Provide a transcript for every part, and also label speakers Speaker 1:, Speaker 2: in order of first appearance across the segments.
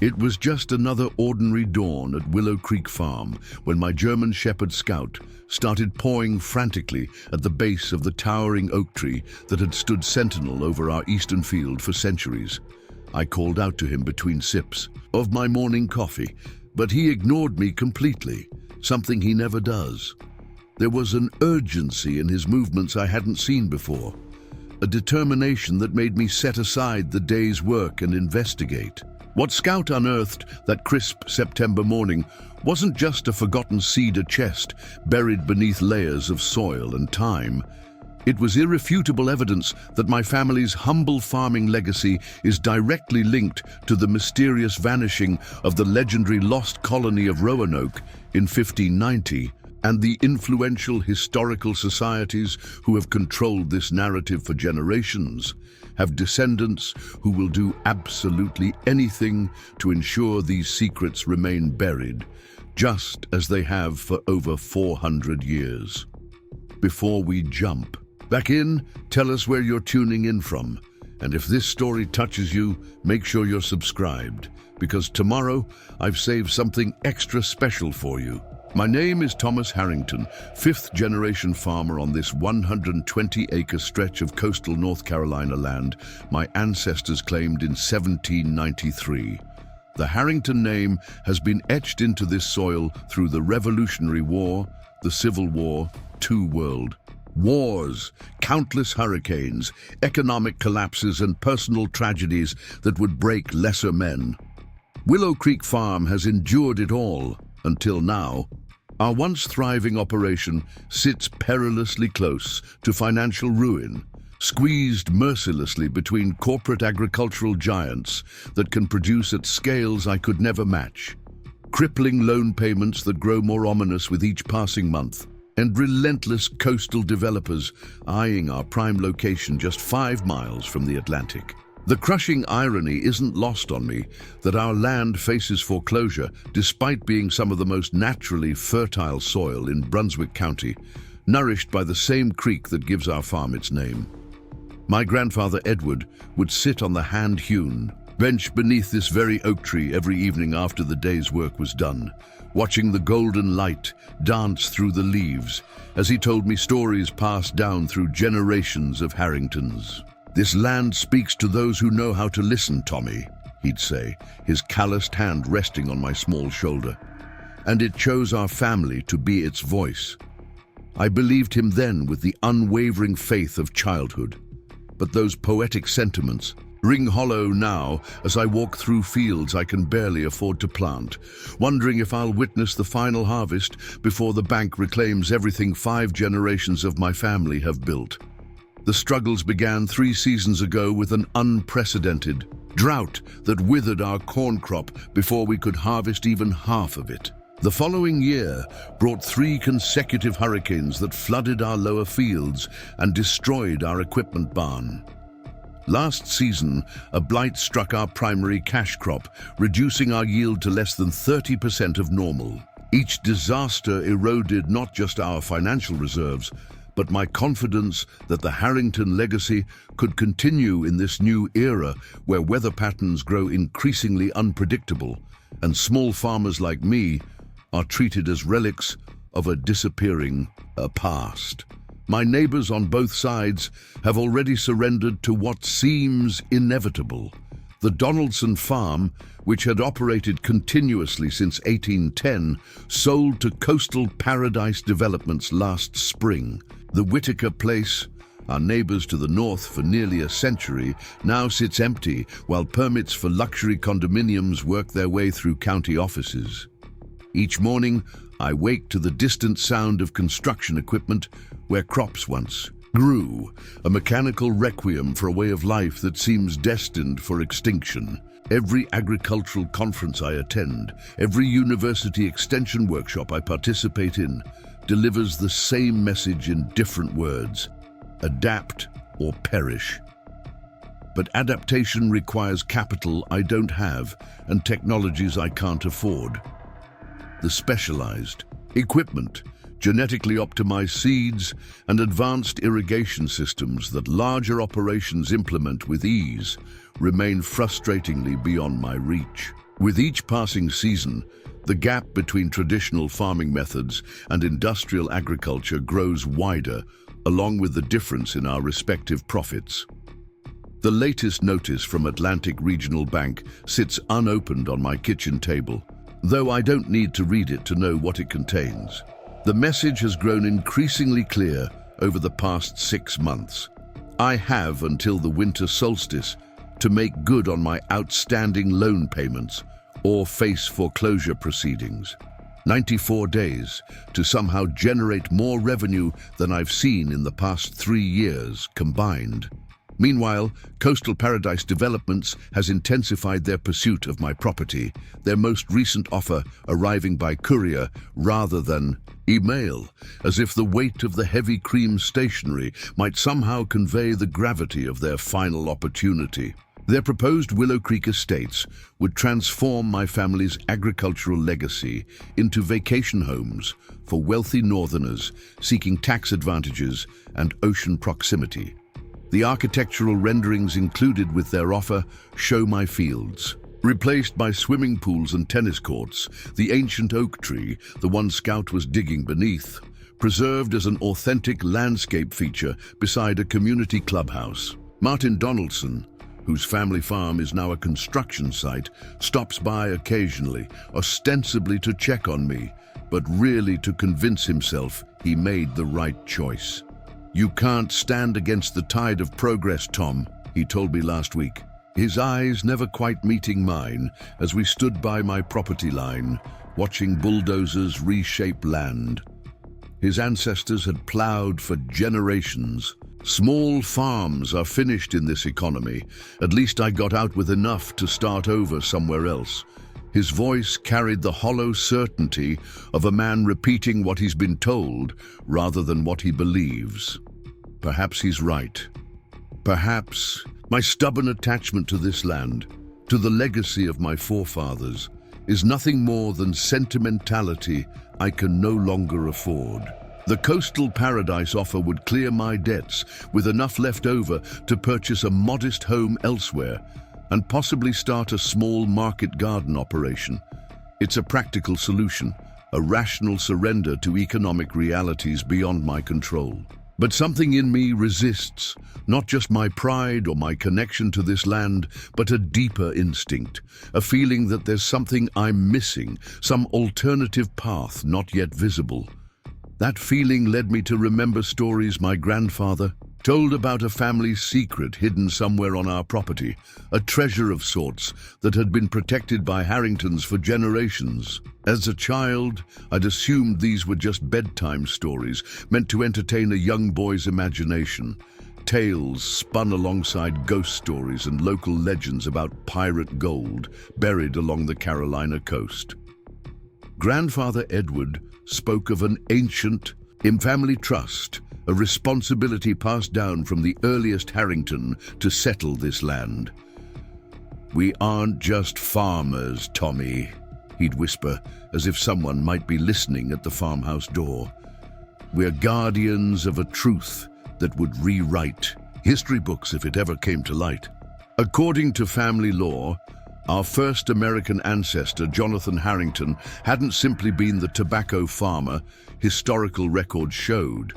Speaker 1: It was just another ordinary dawn at Willow Creek Farm when my German Shepherd Scout started pawing frantically at the base of the towering oak tree that had stood sentinel over our eastern field for centuries. I called out to him between sips of my morning coffee, but he ignored me completely, something he never does. There was an urgency in his movements I hadn't seen before, a determination that made me set aside the day's work and investigate. What Scout unearthed that crisp September morning wasn't just a forgotten cedar chest buried beneath layers of soil and time. It was irrefutable evidence that my family's humble farming legacy is directly linked to the mysterious vanishing of the legendary Lost Colony of Roanoke in 1590, and the influential historical societies who have controlled this narrative for generations have descendants who will do absolutely anything to ensure these secrets remain buried, just as they have for over 400 years. Before we jump back in, tell us where you're tuning in from. And if this story touches you, make sure you're subscribed, because tomorrow I've saved something extra special for you. My name is Thomas Harrington, fifth-generation farmer on this 120-acre stretch of coastal North Carolina land my ancestors claimed in 1793. The Harrington name has been etched into this soil through the Revolutionary War, the Civil War, two world wars, countless hurricanes, economic collapses, and personal tragedies that would break lesser men. Willow Creek Farm has endured it all, until now. Our once thriving operation sits perilously close to financial ruin, squeezed mercilessly between corporate agricultural giants that can produce at scales I could never match, crippling loan payments that grow more ominous with each passing month, and relentless coastal developers eyeing our prime location just 5 miles from the Atlantic. The crushing irony isn't lost on me that our land faces foreclosure despite being some of the most naturally fertile soil in Brunswick County, nourished by the same creek that gives our farm its name. My grandfather Edward would sit on the hand-hewn bench beneath this very oak tree every evening after the day's work was done, watching the golden light dance through the leaves as he told me stories passed down through generations of Harringtons. "This land speaks to those who know how to listen, Tommy," he'd say, his calloused hand resting on my small shoulder. "And it chose our family to be its voice." I believed him then with the unwavering faith of childhood. But those poetic sentiments ring hollow now as I walk through fields I can barely afford to plant, wondering if I'll witness the final harvest before the bank reclaims everything 5 generations of my family have built. The struggles began 3 seasons ago with an unprecedented drought that withered our corn crop before we could harvest even half of it. The following year brought 3 consecutive hurricanes that flooded our lower fields and destroyed our equipment barn. Last season, a blight struck our primary cash crop, reducing our yield to less than 30% of normal. Each disaster eroded not just our financial reserves, but my confidence that the Harrington legacy could continue in this new era where weather patterns grow increasingly unpredictable and small farmers like me are treated as relics of a disappearing past. My neighbors on both sides have already surrendered to what seems inevitable. The Donaldson farm, which had operated continuously since 1810, sold to Coastal Paradise Developments last spring. The Whitaker Place, our neighbors to the north for nearly a century, now sits empty while permits for luxury condominiums work their way through county offices. Each morning, I wake to the distant sound of construction equipment where crops once grew, a mechanical requiem for a way of life that seems destined for extinction. Every agricultural conference I attend, every university extension workshop I participate in, delivers the same message in different words: adapt or perish. But adaptation requires capital I don't have and technologies I can't afford. The specialized equipment, genetically optimized seeds, and advanced irrigation systems that larger operations implement with ease remain frustratingly beyond my reach. With each passing season, the gap between traditional farming methods and industrial agriculture grows wider, along with the difference in our respective profits. The latest notice from Atlantic Regional Bank sits unopened on my kitchen table, though I don't need to read it to know what it contains. The message has grown increasingly clear over the past 6 months. I have until the winter solstice to make good on my outstanding loan payments or face foreclosure proceedings. 94 days to somehow generate more revenue than I've seen in the past 3 years combined. Meanwhile, Coastal Paradise Developments has intensified their pursuit of my property, their most recent offer arriving by courier rather than email, as if the weight of the heavy cream stationery might somehow convey the gravity of their final opportunity. Their proposed Willow Creek estates would transform my family's agricultural legacy into vacation homes for wealthy northerners seeking tax advantages and ocean proximity. The architectural renderings included with their offer show my fields. Replaced by swimming pools and tennis courts, the ancient oak tree, the one Scout was digging beneath, preserved as an authentic landscape feature beside a community clubhouse. Martin Donaldson, whose family farm is now a construction site, stops by occasionally, ostensibly to check on me, but really to convince himself he made the right choice. "You can't stand against the tide of progress, Tom," he told me last week, his eyes never quite meeting mine as we stood by my property line, watching bulldozers reshape land. His ancestors had plowed for generations. Small farms are finished in this economy. At least I got out with enough to start over somewhere else. His voice carried the hollow certainty of a man repeating what he's been told rather than what he believes. Perhaps he's right. Perhaps my stubborn attachment to this land, to the legacy of my forefathers, is nothing more than sentimentality I can no longer afford. The Coastal Paradise offer would clear my debts with enough left over to purchase a modest home elsewhere and possibly start a small market garden operation. It's a practical solution, a rational surrender to economic realities beyond my control. But something in me resists, not just my pride or my connection to this land, but a deeper instinct, a feeling that there's something I'm missing, some alternative path not yet visible. That feeling led me to remember stories my grandfather told about a family secret hidden somewhere on our property, a treasure of sorts that had been protected by Harringtons for generations. As a child, I'd assumed these were just bedtime stories meant to entertain a young boy's imagination. Tales spun alongside ghost stories and local legends about pirate gold buried along the Carolina coast. Grandfather Edward spoke of an ancient, family trust, a responsibility passed down from the earliest Harrington to settle this land. "We aren't just farmers, Tommy," he'd whisper, as if someone might be listening at the farmhouse door. "We're guardians of a truth that would rewrite history books if it ever came to light." According to family law, our first American ancestor, Jonathan Harrington, hadn't simply been the tobacco farmer historical records showed.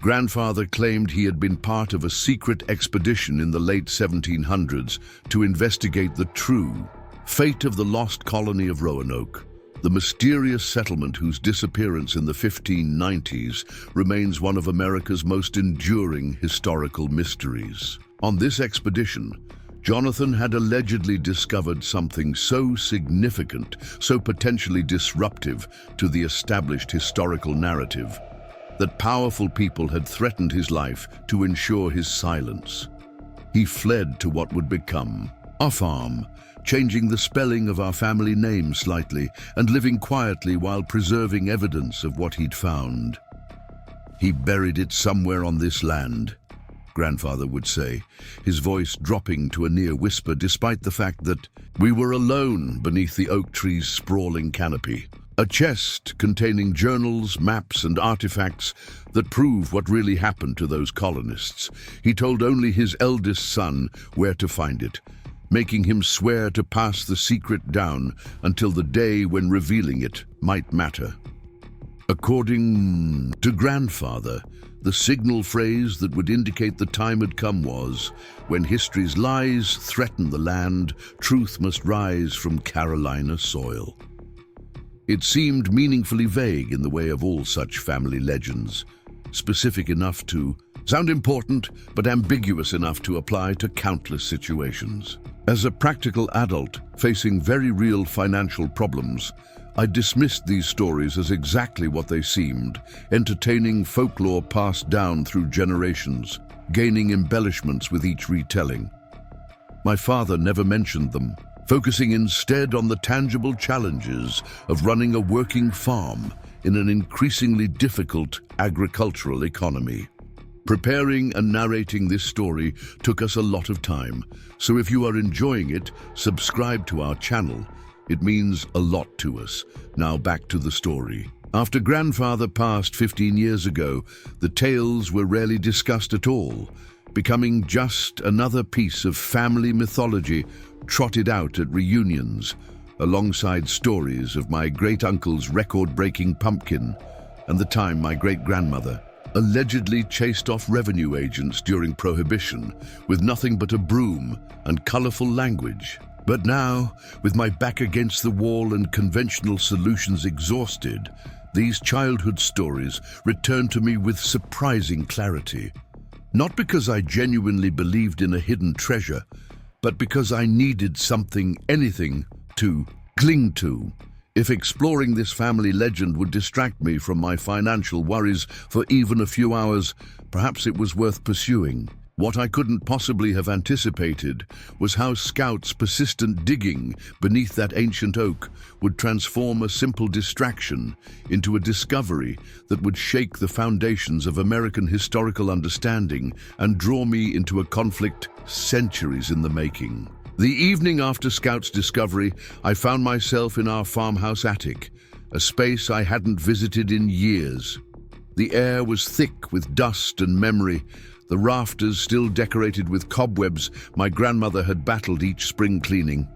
Speaker 1: Grandfather claimed he had been part of a secret expedition in the late 1700s to investigate the true fate of the Lost Colony of Roanoke, the mysterious settlement whose disappearance in the 1590s remains one of America's most enduring historical mysteries. On this expedition, Jonathan had allegedly discovered something so significant, so potentially disruptive to the established historical narrative, that powerful people had threatened his life to ensure his silence. He fled to what would become a farm, changing the spelling of our family name slightly and living quietly while preserving evidence of what he'd found. "He buried it somewhere on this land," Grandfather would say, his voice dropping to a near whisper despite the fact that we were alone beneath the oak tree's sprawling canopy. A chest containing journals, maps, and artifacts that prove what really happened to those colonists. He told only his eldest son where to find it, making him swear to pass the secret down until the day when revealing it might matter. According to grandfather, the signal phrase that would indicate the time had come was, "When history's lies threaten the land, truth must rise from Carolina soil." It seemed meaningfully vague in the way of all such family legends, specific enough to sound important, but ambiguous enough to apply to countless situations. As a practical adult facing very real financial problems, I dismissed these stories as exactly what they seemed, entertaining folklore passed down through generations, gaining embellishments with each retelling. My father never mentioned them, focusing instead on the tangible challenges of running a working farm in an increasingly difficult agricultural economy. Preparing and narrating this story took us a lot of time, so if you are enjoying it, subscribe to our channel. It means a lot to us. Now back to the story. After grandfather passed 15 years ago, the tales were rarely discussed at all, becoming just another piece of family mythology trotted out at reunions, alongside stories of my great-uncle's record-breaking pumpkin and the time my great-grandmother allegedly chased off revenue agents during Prohibition with nothing but a broom and colorful language. But now, with my back against the wall and conventional solutions exhausted, these childhood stories return to me with surprising clarity. Not because I genuinely believed in a hidden treasure, but because I needed something, anything, to cling to. If exploring this family legend would distract me from my financial worries for even a few hours, perhaps it was worth pursuing. What I couldn't possibly have anticipated was how Scout's persistent digging beneath that ancient oak would transform a simple distraction into a discovery that would shake the foundations of American historical understanding and draw me into a conflict centuries in the making. The evening after Scout's discovery, I found myself in our farmhouse attic, a space I hadn't visited in years. The air was thick with dust and memory, the rafters still decorated with cobwebs my grandmother had battled each spring cleaning.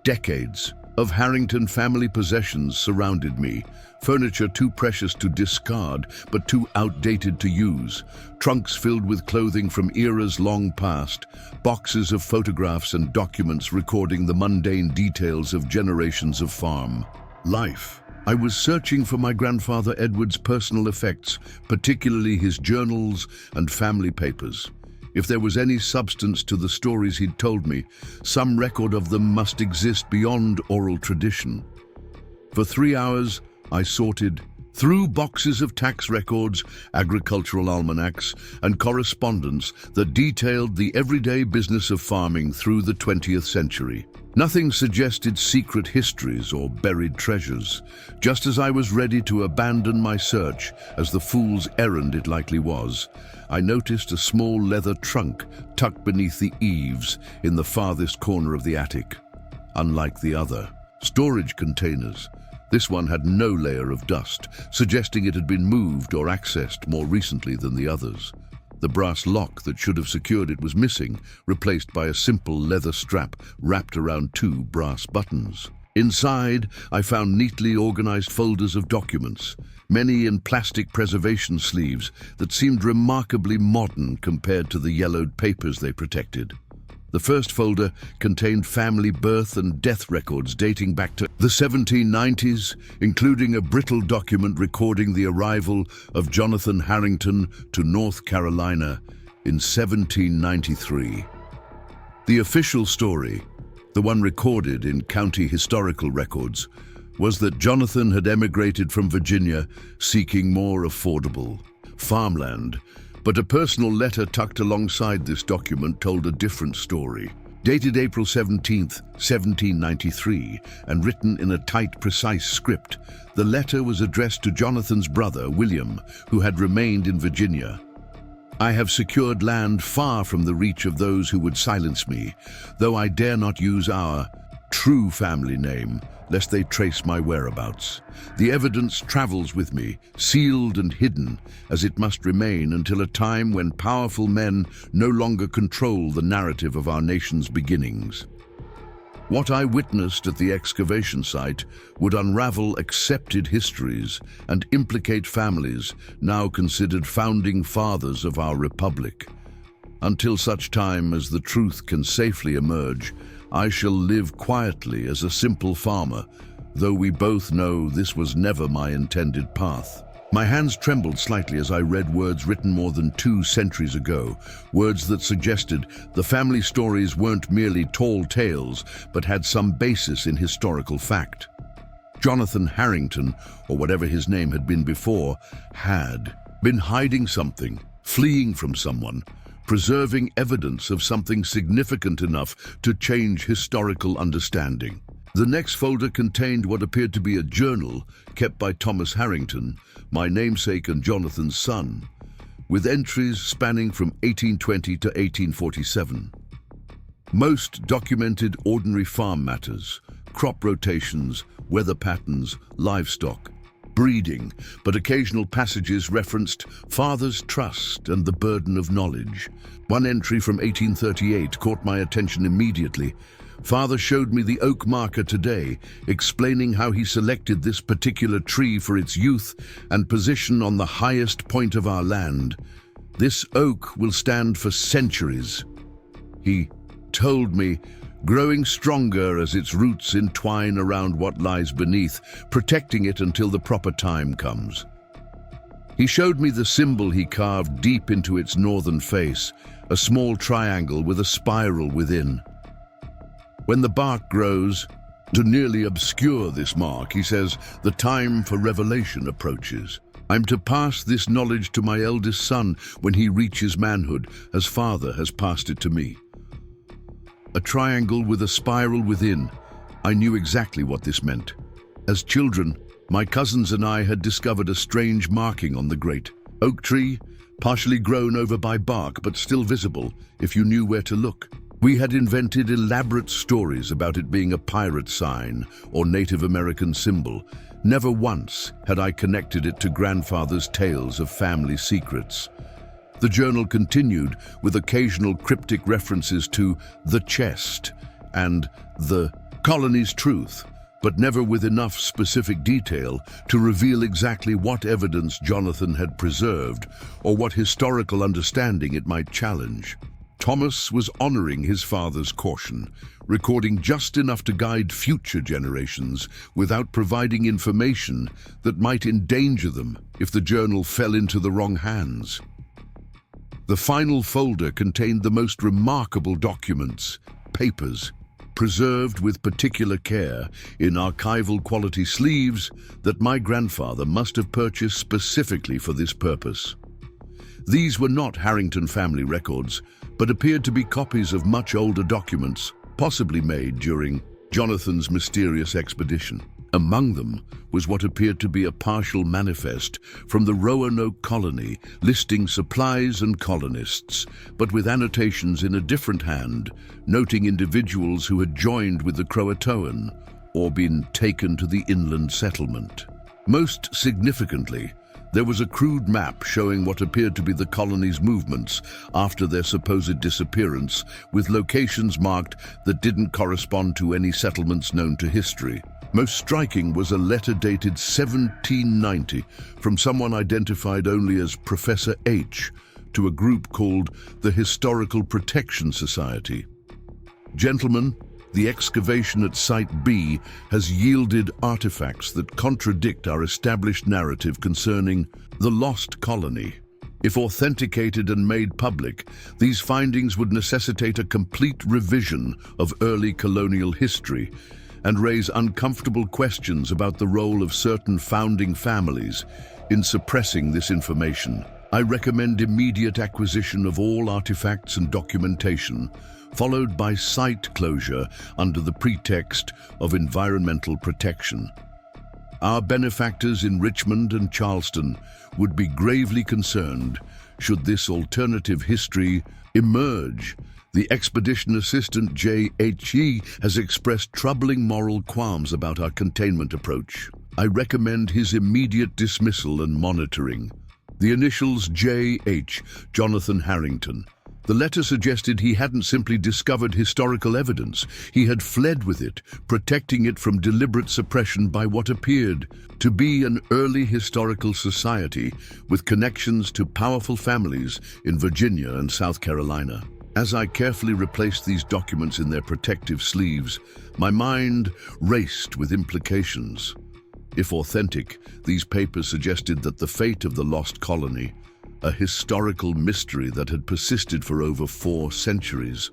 Speaker 1: Decades of Harrington family possessions surrounded me, furniture too precious to discard but too outdated to use, trunks filled with clothing from eras long past, boxes of photographs and documents recording the mundane details of generations of farm life. I was searching for my grandfather Edward's personal effects, particularly his journals and family papers. If there was any substance to the stories he'd told me, some record of them must exist beyond oral tradition. For 3 hours, I sorted through boxes of tax records, agricultural almanacs, and correspondence that detailed the everyday business of farming through the 20th century. Nothing suggested secret histories or buried treasures. Just as I was ready to abandon my search as the fool's errand it likely was, I noticed a small leather trunk tucked beneath the eaves in the farthest corner of the attic. Unlike the other storage containers, this one had no layer of dust, suggesting it had been moved or accessed more recently than the others. The brass lock that should have secured it was missing, replaced by a simple leather strap wrapped around 2 brass buttons. Inside, I found neatly organized folders of documents, many in plastic preservation sleeves that seemed remarkably modern compared to the yellowed papers they protected. The first folder contained family birth and death records dating back to the 1790s, including a brittle document recording the arrival of Jonathan Harrington to North Carolina in 1793. The official story, the one recorded in county historical records, was that Jonathan had emigrated from Virginia seeking more affordable farmland. But a personal letter tucked alongside this document told a different story. Dated April 17, 1793, and written in a tight, precise script, the letter was addressed to Jonathan's brother, William, who had remained in Virginia. "I have secured land far from the reach of those who would silence me, though I dare not use our true family name, lest they trace my whereabouts. The evidence travels with me, sealed and hidden, as it must remain until a time when powerful men no longer control the narrative of our nation's beginnings. What I witnessed at the excavation site would unravel accepted histories and implicate families now considered founding fathers of our republic. Until such time as the truth can safely emerge, I shall live quietly as a simple farmer, though we both know this was never my intended path. My hands trembled slightly as I read words written more than 2 centuries ago, words that suggested the family stories weren't merely tall tales, but had some basis in historical fact. Jonathan Harrington, or whatever his name had been before, had been hiding something, fleeing from someone, preserving evidence of something significant enough to change historical understanding. The next folder contained what appeared to be a journal kept by Thomas Harrington, my namesake and Jonathan's son, with entries spanning from 1820 to 1847. Most documented ordinary farm matters, crop rotations, weather patterns, livestock, breeding, but occasional passages referenced father's trust and the burden of knowledge. One entry from 1838 caught my attention immediately. Father showed me the oak marker today, explaining how he selected this particular tree for its youth and position on the highest point of our land. This oak will stand for centuries, he told me, growing stronger as its roots entwine around what lies beneath, protecting it until the proper time comes. He showed me the symbol he carved deep into its northern face, a small triangle with a spiral within. When the bark grows, to nearly obscure this mark, he says, the time for revelation approaches. I'm to pass this knowledge to my eldest son when he reaches manhood, as father has passed it to me. A triangle with a spiral within. I knew exactly what this meant. As children, my cousins and I had discovered a strange marking on the great oak tree, partially grown over by bark but still visible if you knew where to look. We had invented elaborate stories about it being a pirate sign or Native American symbol. Never once had I connected it to grandfather's tales of family secrets. The journal continued with occasional cryptic references to the chest and the colony's truth, but never with enough specific detail to reveal exactly what evidence Jonathan had preserved or what historical understanding it might challenge. Thomas was honoring his father's caution, recording just enough to guide future generations without providing information that might endanger them if the journal fell into the wrong hands. The final folder contained the most remarkable documents, papers, preserved with particular care in archival quality sleeves that my grandfather must have purchased specifically for this purpose. These were not Harrington family records, but appeared to be copies of much older documents, possibly made during Jonathan's mysterious expedition. Among them was what appeared to be a partial manifest from the Roanoke colony listing supplies and colonists, but with annotations in a different hand, noting individuals who had joined with the Croatoan or been taken to the inland settlement. Most significantly, there was a crude map showing what appeared to be the colony's movements after their supposed disappearance, with locations marked that didn't correspond to any settlements known to history. Most striking was a letter dated 1790 from someone identified only as Professor H to a group called the Historical Protection Society. Gentlemen, the excavation at Site B has yielded artifacts that contradict our established narrative concerning the Lost Colony. If authenticated and made public, these findings would necessitate a complete revision of early colonial history and raise uncomfortable questions about the role of certain founding families in suppressing this information. I recommend immediate acquisition of all artifacts and documentation, followed by site closure under the pretext of environmental protection. Our benefactors in Richmond and Charleston would be gravely concerned should this alternative history emerge The expedition assistant JHE has expressed troubling moral qualms about our containment approach. I recommend his immediate dismissal and monitoring. The initials JH, Jonathan Harrington. The letter suggested he hadn't simply discovered historical evidence, he had fled with it, protecting it from deliberate suppression by what appeared to be an early historical society with connections to powerful families in Virginia and South Carolina. As I carefully replaced these documents in their protective sleeves, my mind raced with implications. If authentic, these papers suggested that the fate of the Lost Colony, a historical mystery that had persisted for over 4 centuries,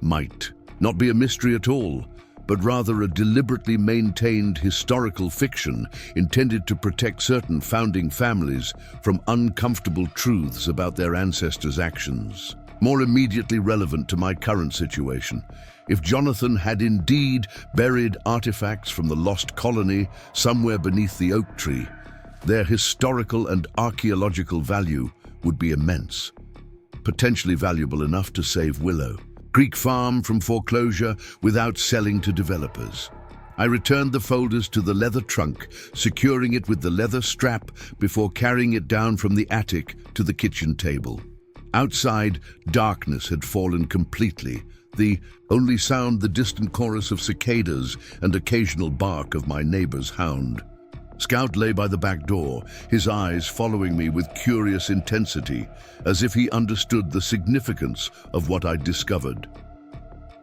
Speaker 1: might not be a mystery at all, but rather a deliberately maintained historical fiction intended to protect certain founding families from uncomfortable truths about their ancestors' actions. More immediately relevant to my current situation, if Jonathan had indeed buried artifacts from the Lost Colony somewhere beneath the oak tree, their historical and archaeological value would be immense, potentially valuable enough to save Willow Creek Farm from foreclosure without selling to developers. I returned the folders to the leather trunk, securing it with the leather strap before carrying it down from the attic to the kitchen table. Outside, darkness had fallen completely, the only sound the distant chorus of cicadas and occasional bark of my neighbor's hound. Scout lay by the back door, his eyes following me with curious intensity, as if he understood the significance of what I'd discovered.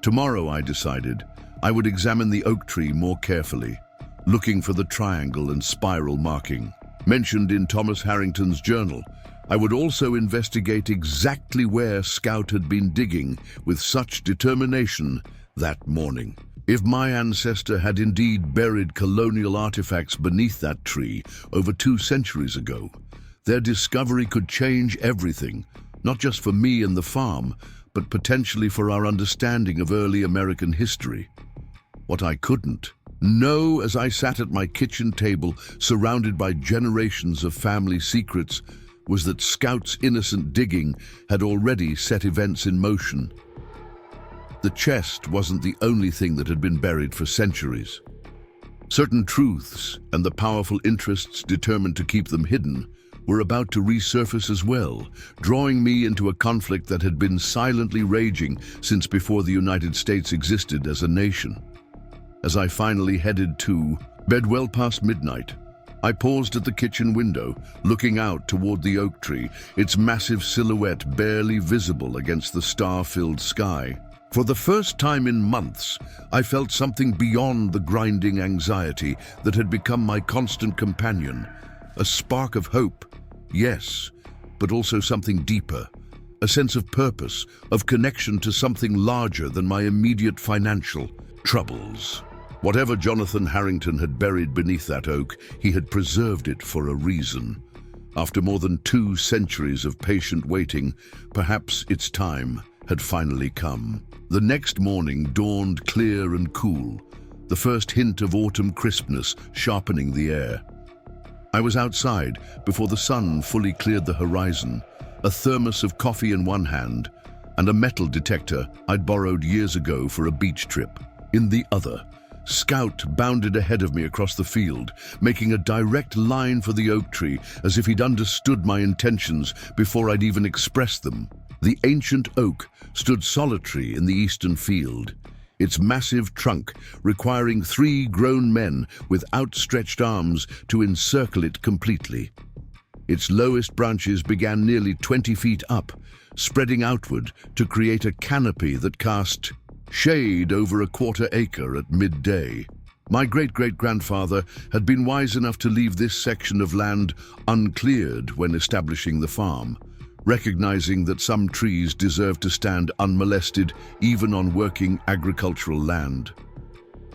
Speaker 1: Tomorrow, I decided, I would examine the oak tree more carefully, looking for the triangle and spiral marking mentioned in Thomas Harrington's journal. I would also investigate exactly where Scout had been digging with such determination that morning. If my ancestor had indeed buried colonial artifacts beneath that tree over 2 centuries ago, their discovery could change everything, not just for me and the farm, but potentially for our understanding of early American history. What I couldn't know as I sat at my kitchen table surrounded by generations of family secrets was that Scout's innocent digging had already set events in motion. The chest wasn't the only thing that had been buried for centuries. Certain truths and the powerful interests determined to keep them hidden were about to resurface as well, drawing me into a conflict that had been silently raging since before the United States existed as a nation. As I finally headed to bed well past midnight, I paused at the kitchen window, looking out toward the oak tree, its massive silhouette barely visible against the star-filled sky. For the first time in months, I felt something beyond the grinding anxiety that had become my constant companion. A spark of hope, yes, but also something deeper. A sense of purpose, of connection to something larger than my immediate financial troubles. Whatever Jonathan Harrington had buried beneath that oak, he had preserved it for a reason. After more than 2 centuries of patient waiting, perhaps its time had finally come. The next morning dawned clear and cool, the first hint of autumn crispness sharpening the air. I was outside before the sun fully cleared the horizon, a thermos of coffee in one hand and a metal detector I'd borrowed years ago for a beach trip in the other. Scout bounded ahead of me across the field, making a direct line for the oak tree as if he'd understood my intentions before I'd even expressed them. The ancient oak stood solitary in the eastern field, its massive trunk requiring 3 grown men with outstretched arms to encircle it completely. Its lowest branches began nearly 20 feet up, spreading outward to create a canopy that cast shade over a 1/4 acre at midday. My great-great-grandfather had been wise enough to leave this section of land uncleared when establishing the farm, recognizing that some trees deserve to stand unmolested even on working agricultural land.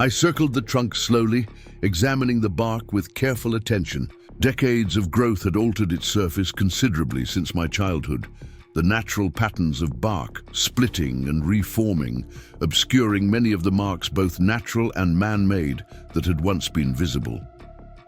Speaker 1: I circled the trunk slowly, examining the bark with careful attention. Decades of growth had altered its surface considerably since my childhood, the natural patterns of bark splitting and reforming, obscuring many of the marks both natural and man-made that had once been visible.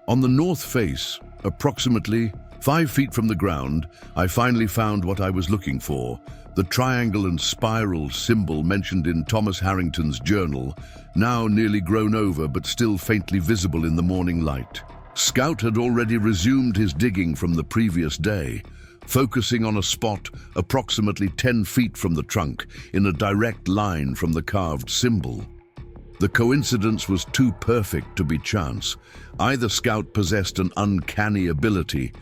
Speaker 1: On the north face, approximately 5 feet from the ground, I finally found what I was looking for, The triangle and spiral symbol mentioned in Thomas Harrington's journal, now nearly grown over but still faintly visible in the morning light. Scout had already resumed his digging from the previous day, focusing on a spot approximately 10 feet from the trunk in a direct line from the carved symbol. The coincidence was too perfect to be chance. Either Scout possessed an uncanny ability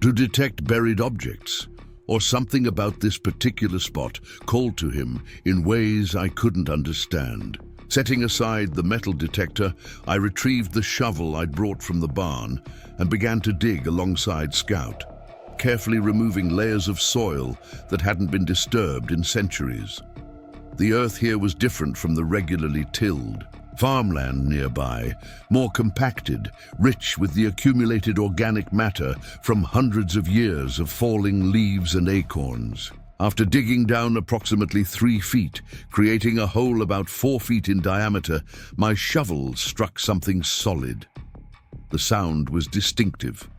Speaker 1: to detect buried objects, or something about this particular spot called to him in ways I couldn't understand. Setting aside the metal detector, I retrieved the shovel I'd brought from the barn and began to dig alongside Scout, carefully removing layers of soil that hadn't been disturbed in centuries. The earth here was different from the regularly tilled farmland nearby, more compacted, rich with the accumulated organic matter from hundreds of years of falling leaves and acorns. After digging down approximately 3 feet, creating a hole about 4 feet in diameter, my shovel struck something solid. The sound was distinctive.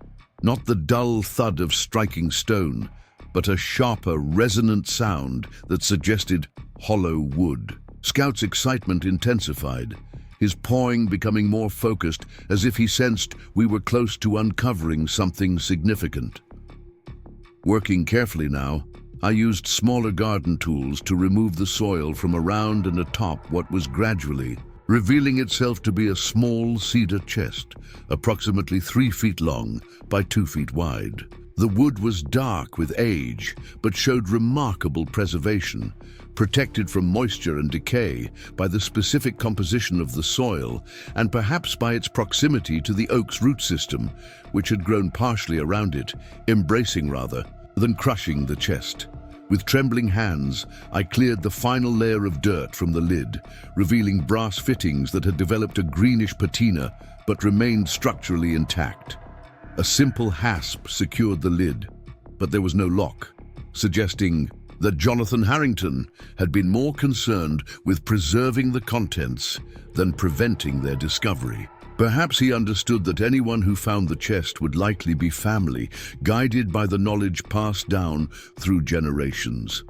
Speaker 1: Not the dull thud of striking stone, but a sharper, resonant sound that suggested hollow wood. Scout's excitement intensified, his pawing becoming more focused as if he sensed we were close to uncovering something significant. Working carefully now, I used smaller garden tools to remove the soil from around and atop what was gradually revealing itself to be a small cedar chest, approximately 3 feet long by 2 feet wide. The wood was dark with age, but showed remarkable preservation, protected from moisture and decay by the specific composition of the soil and perhaps by its proximity to the oak's root system, which had grown partially around it, embracing rather than crushing the chest. With trembling hands, I cleared the final layer of dirt from the lid, revealing brass fittings that had developed a greenish patina but remained structurally intact. A simple hasp secured the lid, but there was no lock, suggesting that Jonathan Harrington had been more concerned with preserving the contents than preventing their discovery. Perhaps he understood that anyone who found the chest would likely be family, guided by the knowledge passed down through generations.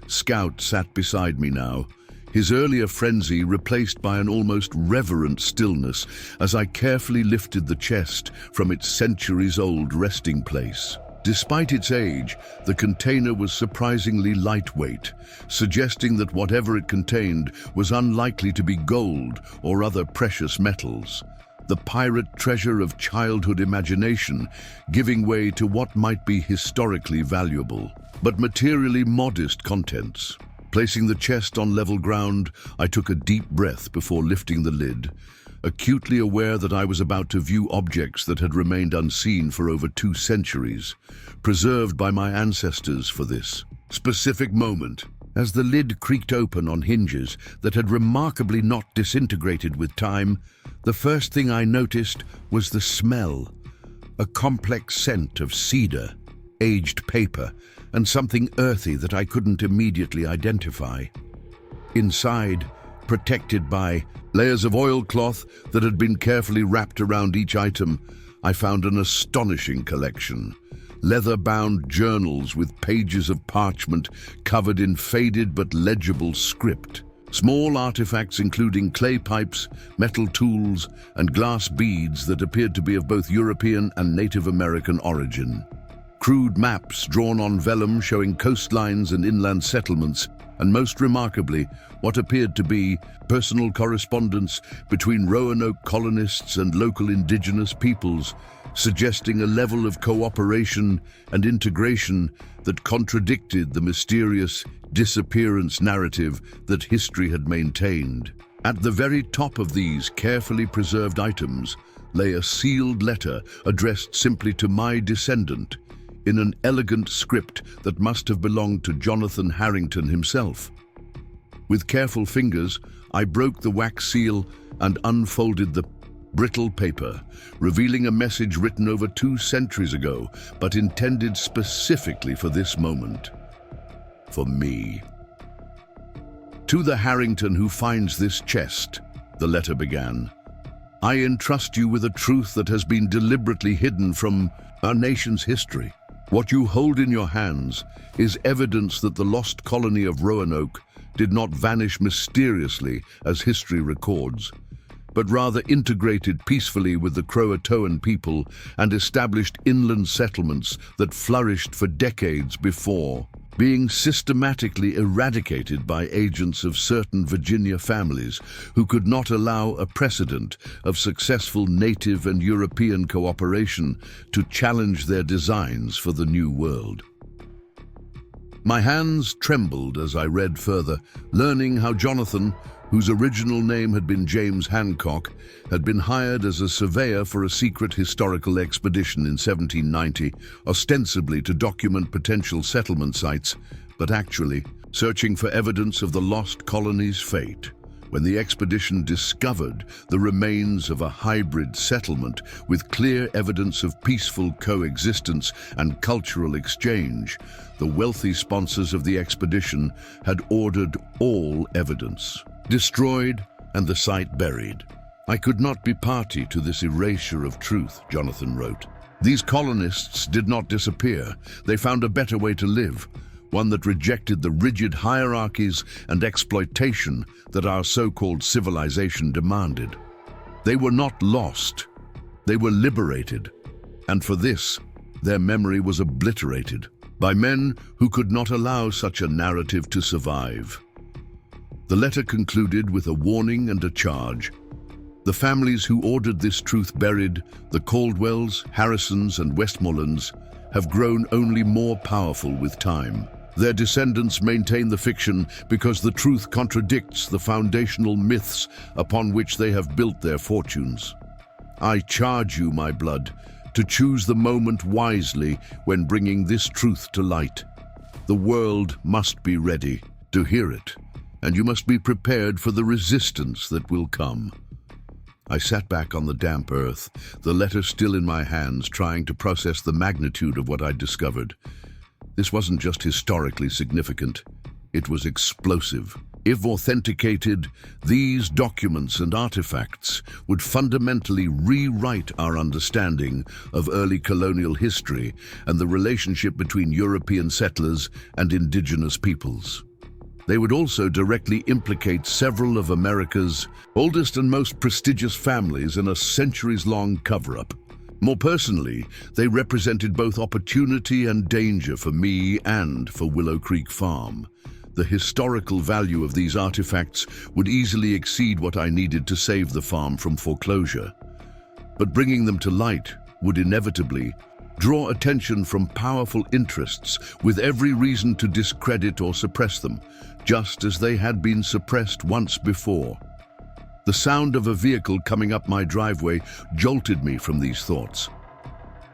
Speaker 1: Scout sat beside me now, his earlier frenzy replaced by an almost reverent stillness as I carefully lifted the chest from its centuries-old resting place. Despite its age, the container was surprisingly lightweight, suggesting that whatever it contained was unlikely to be gold or other precious metals. The pirate treasure of childhood imagination giving way to what might be historically valuable, but materially modest contents. Placing the chest on level ground, I took a deep breath before lifting the lid, acutely aware that I was about to view objects that had remained unseen for over 2 centuries, preserved by my ancestors for this specific moment. As the lid creaked open on hinges that had remarkably not disintegrated with time, the first thing I noticed was the smell, a complex scent of cedar, aged paper, and something earthy that I couldn't immediately identify. Inside, protected by layers of oilcloth that had been carefully wrapped around each item, I found an astonishing collection. Leather-bound journals with pages of parchment covered in faded but legible script. Small artifacts including clay pipes, metal tools, and glass beads that appeared to be of both European and Native American origin. Crude maps drawn on vellum showing coastlines and inland settlements, and most remarkably, what appeared to be personal correspondence between Roanoke colonists and local indigenous peoples, suggesting a level of cooperation and integration that contradicted the mysterious disappearance narrative that history had maintained. At the very top of these carefully preserved items lay a sealed letter addressed simply to my descendant, in an elegant script that must have belonged to Jonathan Harrington himself. With careful fingers, I broke the wax seal and unfolded the brittle paper, revealing a message written over 2 centuries ago, but intended specifically for this moment. For me. To the Harrington who finds this chest, the letter began, I entrust you with a truth that has been deliberately hidden from our nation's history. What you hold in your hands is evidence that the Lost Colony of Roanoke did not vanish mysteriously as history records, but rather integrated peacefully with the Croatoan people and established inland settlements that flourished for decades before, being systematically eradicated by agents of certain Virginia families who could not allow a precedent of successful native and European cooperation to challenge their designs for the New World. My hands trembled as I read further, learning how Jonathan, whose original name had been James Hancock, had been hired as a surveyor for a secret historical expedition in 1790, ostensibly to document potential settlement sites, but actually searching for evidence of the lost colony's fate. When the expedition discovered the remains of a hybrid settlement with clear evidence of peaceful coexistence and cultural exchange, the wealthy sponsors of the expedition had ordered all evidence destroyed and the site buried. I could not be party to this erasure of truth, Jonathan wrote. These colonists did not disappear. They found a better way to live, one that rejected the rigid hierarchies and exploitation that our so-called civilization demanded. They were not lost. They were liberated. And for this, their memory was obliterated by men who could not allow such a narrative to survive. The letter concluded with a warning and a charge. The families who ordered this truth buried, the Caldwells, Harrisons, and Westmorlands, have grown only more powerful with time. Their descendants maintain the fiction because the truth contradicts the foundational myths upon which they have built their fortunes. I charge you, my blood, to choose the moment wisely when bringing this truth to light. The world must be ready to hear it, and you must be prepared for the resistance that will come. I sat back on the damp earth, the letter still in my hands, trying to process the magnitude of what I'd discovered. This wasn't just historically significant, it was explosive. If authenticated, these documents and artifacts would fundamentally rewrite our understanding of early colonial history and the relationship between European settlers and indigenous peoples. They would also directly implicate several of America's oldest and most prestigious families in a centuries-long cover-up. More personally, they represented both opportunity and danger for me and for Willow Creek Farm. The historical value of these artifacts would easily exceed what I needed to save the farm from foreclosure. But bringing them to light would inevitably draw attention from powerful interests with every reason to discredit or suppress them, just as they had been suppressed once before. The sound of a vehicle coming up my driveway jolted me from these thoughts.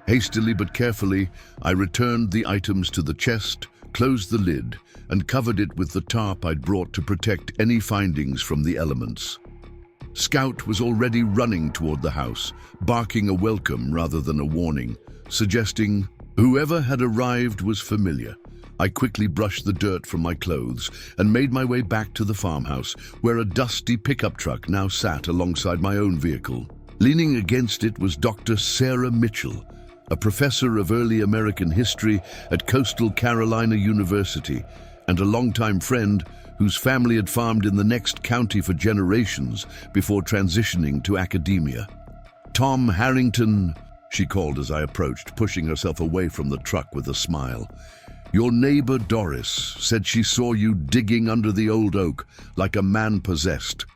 Speaker 1: Hastily but carefully, I returned the items to the chest, closed the lid, and covered it with the tarp I'd brought to protect any findings from the elements. Scout was already running toward the house, barking a welcome rather than a warning, suggesting whoever had arrived was familiar. I quickly brushed the dirt from my clothes and made my way back to the farmhouse, where a dusty pickup truck now sat alongside my own vehicle. Leaning against it was Dr. Sarah Mitchell, a professor of early American history at Coastal Carolina University and a longtime friend whose family had farmed in the next county for generations before transitioning to academia. "Tom Harrington," she called as I approached, pushing herself away from the truck with a smile. "Your neighbor Doris said she saw you digging under the old oak like a man possessed.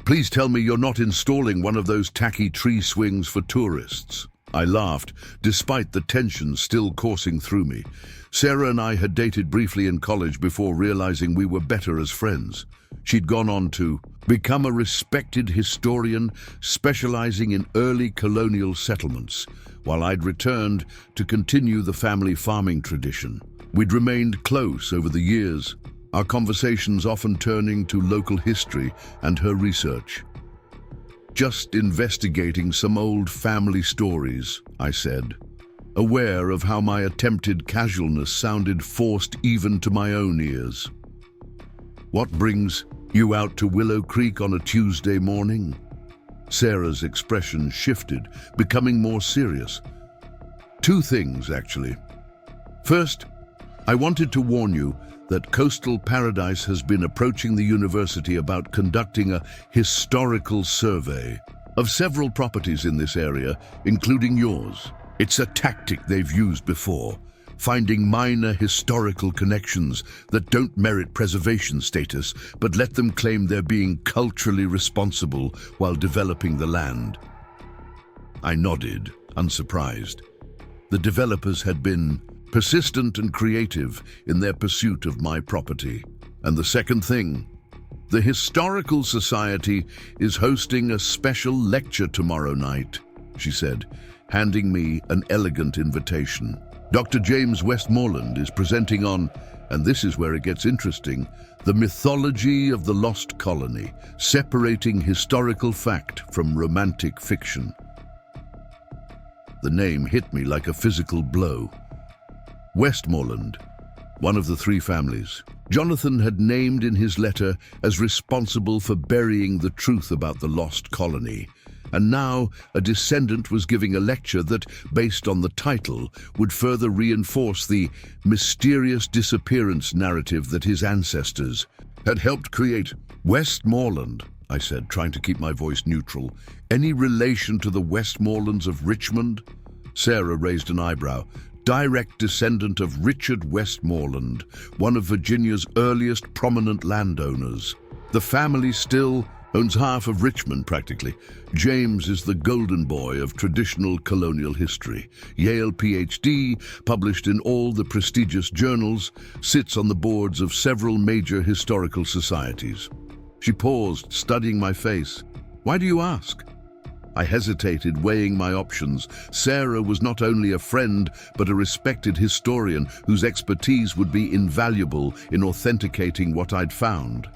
Speaker 1: Please tell me you're not installing one of those tacky tree swings for tourists." I laughed, despite the tension still coursing through me. Sarah and I had dated briefly in college before realizing we were better as friends. She'd gone on to become a respected historian specializing in early colonial settlements, while I'd returned to continue the family farming tradition. We'd remained close over the years, our conversations often turning to local history and her research. "Just investigating some old family stories," I said, aware of how my attempted casualness sounded forced even to my own ears. "What brings you out to Willow Creek on a Tuesday morning?" Sarah's expression shifted, becoming more serious. "Two things, actually. First, I wanted to warn you that Coastal Paradise has been approaching the university about conducting a historical survey of several properties in this area, including yours. It's a tactic they've used before, finding minor historical connections that don't merit preservation status, but let them claim they're being culturally responsible while developing the land. I nodded, unsurprised. The developers had been persistent and creative in their pursuit of my property. And the second thing, the Historical Society is hosting a special lecture tomorrow night, she said, handing me an elegant invitation. Dr. James Westmoreland is presenting on, and this is where it gets interesting, the mythology of the Lost Colony, separating historical fact from romantic fiction. The name hit me like a physical blow. Westmoreland, one of the three families, Jonathan had named in his letter as responsible for burying the truth about the lost colony. And now a descendant was giving a lecture that, based on the title, would further reinforce the mysterious disappearance narrative that his ancestors had helped create. Westmoreland, I said, trying to keep my voice neutral. Any relation to the Westmorelands of Richmond? Sarah raised an eyebrow. Direct descendant of Richard Westmoreland, one of Virginia's earliest prominent landowners. The family still owns half of Richmond, practically. James is the golden boy of traditional colonial history. Yale PhD, published in all the prestigious journals, sits on the boards of several major historical societies. She paused, studying my face. Why do you ask? I hesitated, weighing my options. Sarah was not only a friend, but a respected historian whose expertise would be invaluable in authenticating what I'd found.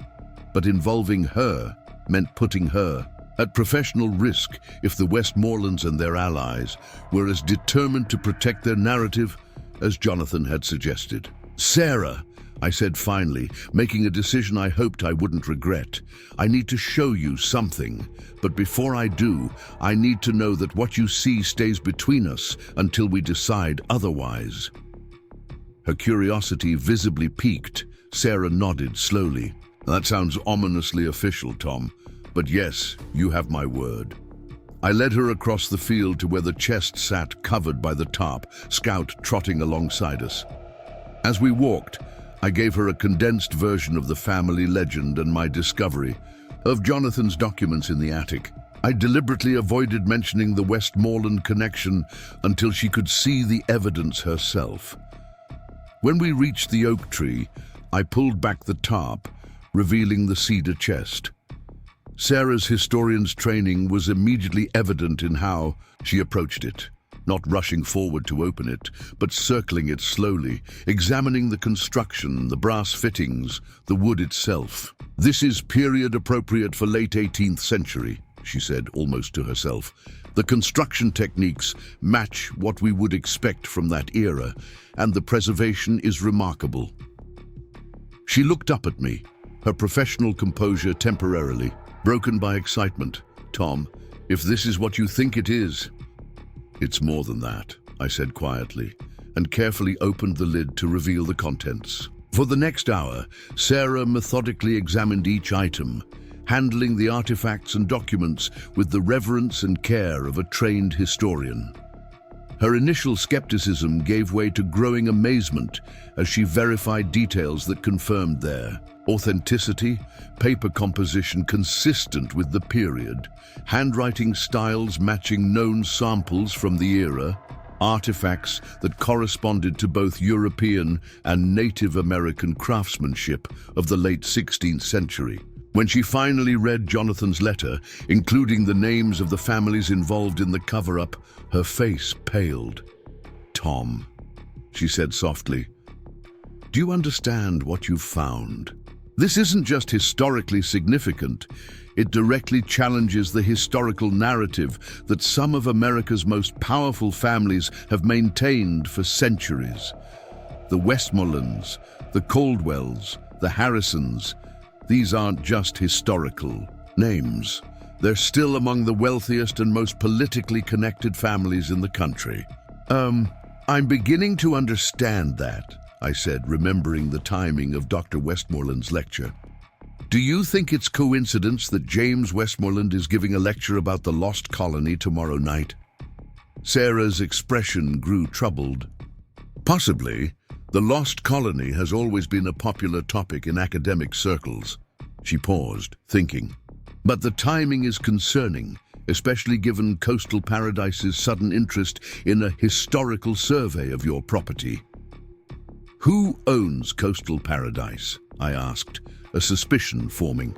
Speaker 1: But involving her meant putting her at professional risk if the Westmorelands and their allies were as determined to protect their narrative as Jonathan had suggested. Sarah, I said finally, making a decision I hoped I wouldn't regret. I need to show you something, but before I do, I need to know that what you see stays between us until we decide otherwise. Her curiosity visibly piqued. Sarah nodded slowly. That sounds ominously official, Tom, but yes, you have my word. I led her across the field to where the chest sat covered by the tarp, Scout trotting alongside us. As we walked, I gave her a condensed version of the family legend and my discovery of Jonathan's documents in the attic. I deliberately avoided mentioning the Westmoreland connection until she could see the evidence herself. When we reached the oak tree, I pulled back the tarp, revealing the cedar chest. Sarah's historian's training was immediately evident in how she approached it. Not rushing forward to open it, but circling it slowly, examining the construction, the brass fittings, the wood itself. This is period appropriate for late 18th century, she said, almost to herself. The construction techniques match what we would expect from that era, and the preservation is remarkable. She looked up at me, her professional composure temporarily broken by excitement. Tom, if this is what you think it is, it's more than that, I said quietly, and carefully opened the lid to reveal the contents. For the next hour, Sarah methodically examined each item, handling the artifacts and documents with the reverence and care of a trained historian. Her initial skepticism gave way to growing amazement as she verified details that confirmed their authenticity, paper composition consistent with the period, handwriting styles matching known samples from the era, artifacts that corresponded to both European and Native American craftsmanship of the late 16th century. When she finally read Jonathan's letter, including the names of the families involved in the cover-up, her face paled. Tom, she said softly, do you understand what you've found? This isn't just historically significant. It directly challenges the historical narrative that some of America's most powerful families have maintained for centuries. The Westmorelands, the Caldwells, the Harrisons, these aren't just historical names. They're still among the wealthiest and most politically connected families in the country. I'm beginning to understand that, I said, remembering the timing of Dr. Westmoreland's lecture. Do you think it's coincidence that James Westmoreland is giving a lecture about the Lost Colony tomorrow night? Sarah's expression grew troubled. Possibly. The Lost Colony has always been a popular topic in academic circles. She paused, thinking. But the timing is concerning, especially given Coastal Paradise's sudden interest in a historical survey of your property. Who owns Coastal Paradise? I asked, a suspicion forming.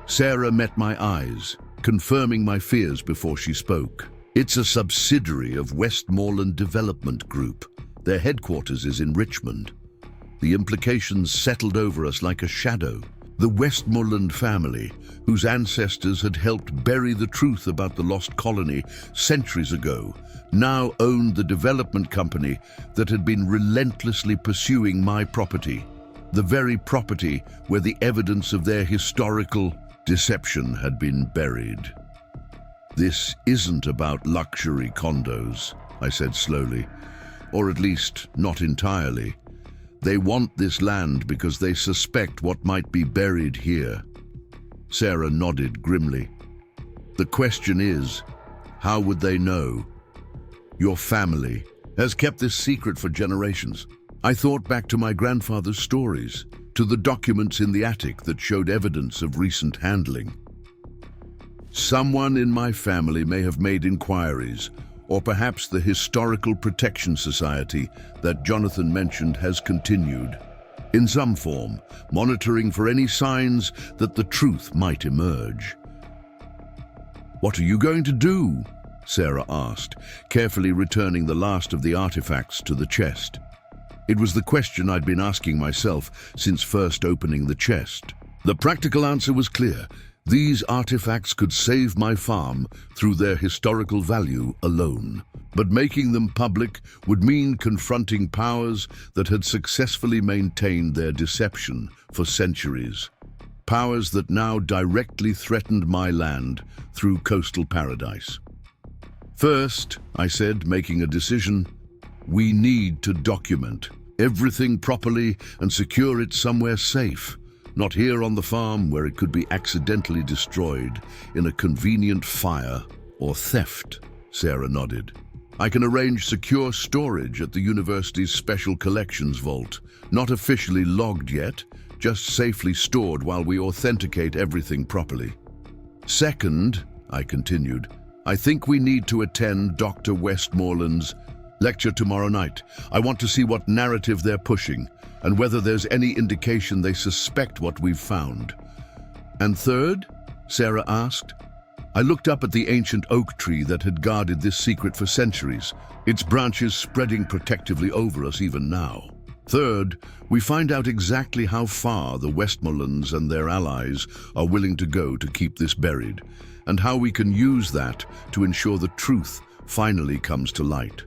Speaker 1: Sarah met my eyes, confirming my fears before she spoke. It's a subsidiary of Westmoreland Development Group. Their headquarters is in Richmond. The implications settled over us like a shadow. The Westmoreland family, whose ancestors had helped bury the truth about the Lost Colony centuries ago, now owned the development company that had been relentlessly pursuing my property, the very property where the evidence of their historical deception had been buried. This isn't about luxury condos, I said slowly, or at least not entirely. They want this land because they suspect what might be buried here. Sarah nodded grimly. The question is, how would they know? Your family has kept this secret for generations. I thought back to my grandfather's stories, to the documents in the attic that showed evidence of recent handling. Someone in my family may have made inquiries, or perhaps the Historical Protection Society that Jonathan mentioned has continued, in some form, monitoring for any signs that the truth might emerge. What are you going to do? Sarah asked, carefully returning the last of the artifacts to the chest. It was the question I'd been asking myself since first opening the chest. The practical answer was clear. These artifacts could save my farm through their historical value alone. But making them public would mean confronting powers that had successfully maintained their deception for centuries. Powers that now directly threatened my land through Coastal Paradise. First, I said, making a decision, we need to document everything properly and secure it somewhere safe. Not here on the farm where it could be accidentally destroyed in a convenient fire or theft, Sarah nodded. I can arrange secure storage at the university's special collections vault, not officially logged yet, just safely stored while we authenticate everything properly. Second, I continued, I think we need to attend Dr. Westmoreland's lecture tomorrow night. I want to see what narrative they're pushing, and whether there's any indication they suspect what we've found. And third? Sarah asked. I looked up at the ancient oak tree that had guarded this secret for centuries, its branches spreading protectively over us even now. Third, we find out exactly how far the Westmorelands and their allies are willing to go to keep this buried, and how we can use that to ensure the truth finally comes to light.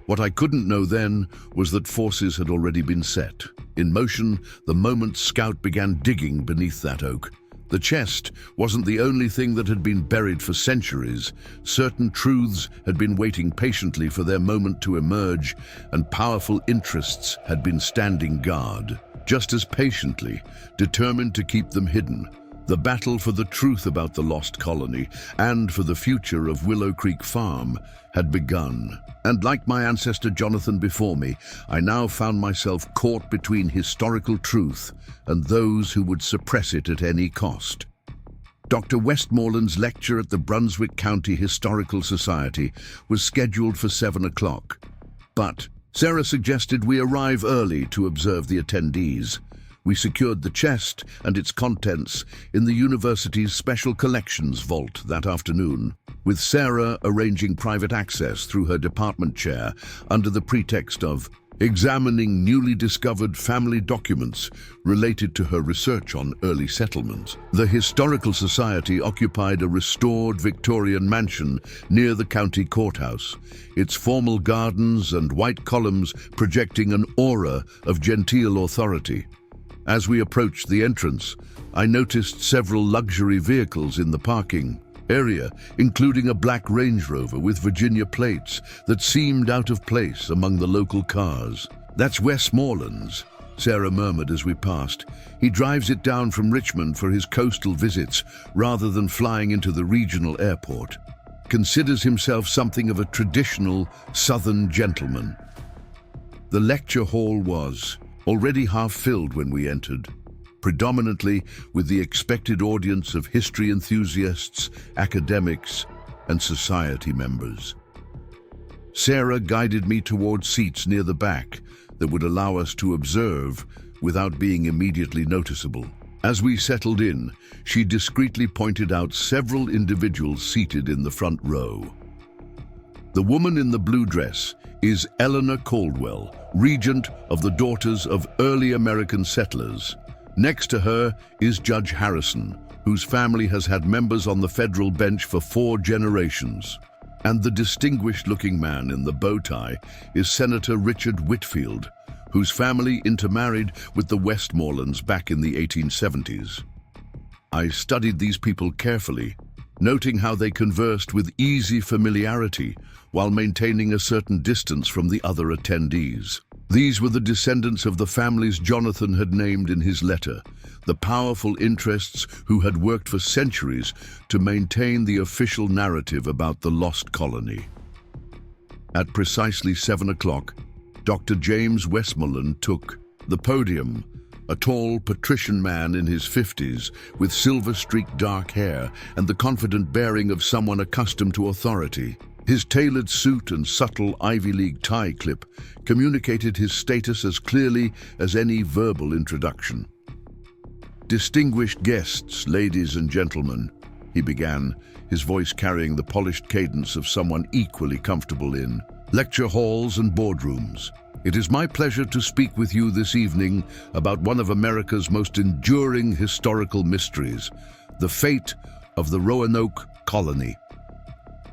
Speaker 1: What I couldn't know then was that forces had already been set in motion the moment Scout began digging beneath that oak. The chest wasn't the only thing that had been buried for centuries. Certain truths had been waiting patiently for their moment to emerge, and powerful interests had been standing guard, just as patiently, determined to keep them hidden. The battle for the truth about the Lost Colony and for the future of Willow Creek Farm had begun. And like my ancestor Jonathan before me, I now found myself caught between historical truth and those who would suppress it at any cost. Dr. Westmoreland's lecture at the Brunswick County Historical Society was scheduled for 7 o'clock. But Sarah suggested we arrive early to observe the attendees. We secured the chest and its contents in the university's special collections vault that afternoon, with Sarah arranging private access through her department chair under the pretext of examining newly discovered family documents related to her research on early settlements. The Historical Society occupied a restored Victorian mansion near the county courthouse, its formal gardens and white columns projecting an aura of genteel authority. As we approached the entrance, I noticed several luxury vehicles in the parking, area, including a black Range Rover with Virginia plates that seemed out of place among the local cars. "That's Westmoreland's," Sarah murmured as we passed. "He drives it down from Richmond for his coastal visits rather than flying into the regional airport. Considers himself something of a traditional Southern gentleman." The lecture hall was already half filled when we entered, predominantly with the expected audience of history enthusiasts, academics, and society members. Sarah guided me towards seats near the back that would allow us to observe without being immediately noticeable. As we settled in, she discreetly pointed out several individuals seated in the front row. The woman in the blue dress is Eleanor Caldwell, regent of the Daughters of Early American Settlers. Next to her is Judge Harrison, whose family has had members on the federal bench for 4 generations. And the distinguished-looking man in the bow tie is Senator Richard Whitfield, whose family intermarried with the Westmorelands back in the 1870s. I studied these people carefully, noting how they conversed with easy familiarity while maintaining a certain distance from the other attendees. These were the descendants of the families Jonathan had named in his letter, the powerful interests who had worked for centuries to maintain the official narrative about the Lost Colony. At precisely 7 o'clock, Dr. James Westmoreland took the podium, a tall patrician man in his 50s with silver-streaked dark hair and the confident bearing of someone accustomed to authority. His tailored suit and subtle Ivy League tie clip communicated his status as clearly as any verbal introduction. "Distinguished guests, ladies and gentlemen," he began, his voice carrying the polished cadence of someone equally comfortable in lecture halls and boardrooms. "It is my pleasure to speak with you this evening about one of America's most enduring historical mysteries, the fate of the Roanoke colony."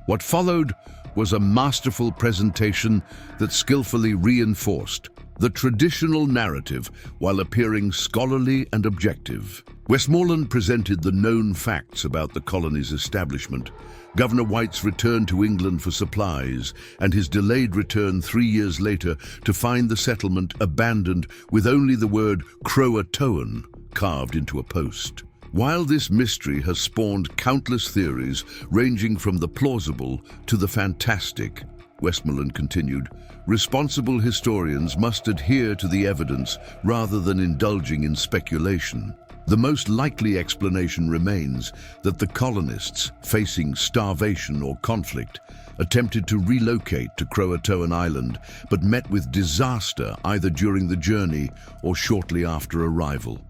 Speaker 1: What followed was a masterful presentation that skillfully reinforced the traditional narrative while appearing scholarly and objective. Westmoreland presented the known facts about the colony's establishment, Governor White's return to England for supplies, and his delayed return 3 years later to find the settlement abandoned with only the word Croatoan carved into a post. While this mystery has spawned countless theories ranging from the plausible to the fantastic, Westmoreland continued, responsible historians must adhere to the evidence rather than indulging in speculation. The most likely explanation remains that the colonists, facing starvation or conflict, attempted to relocate to Croatoan Island but met with disaster either during the journey or shortly after arrival.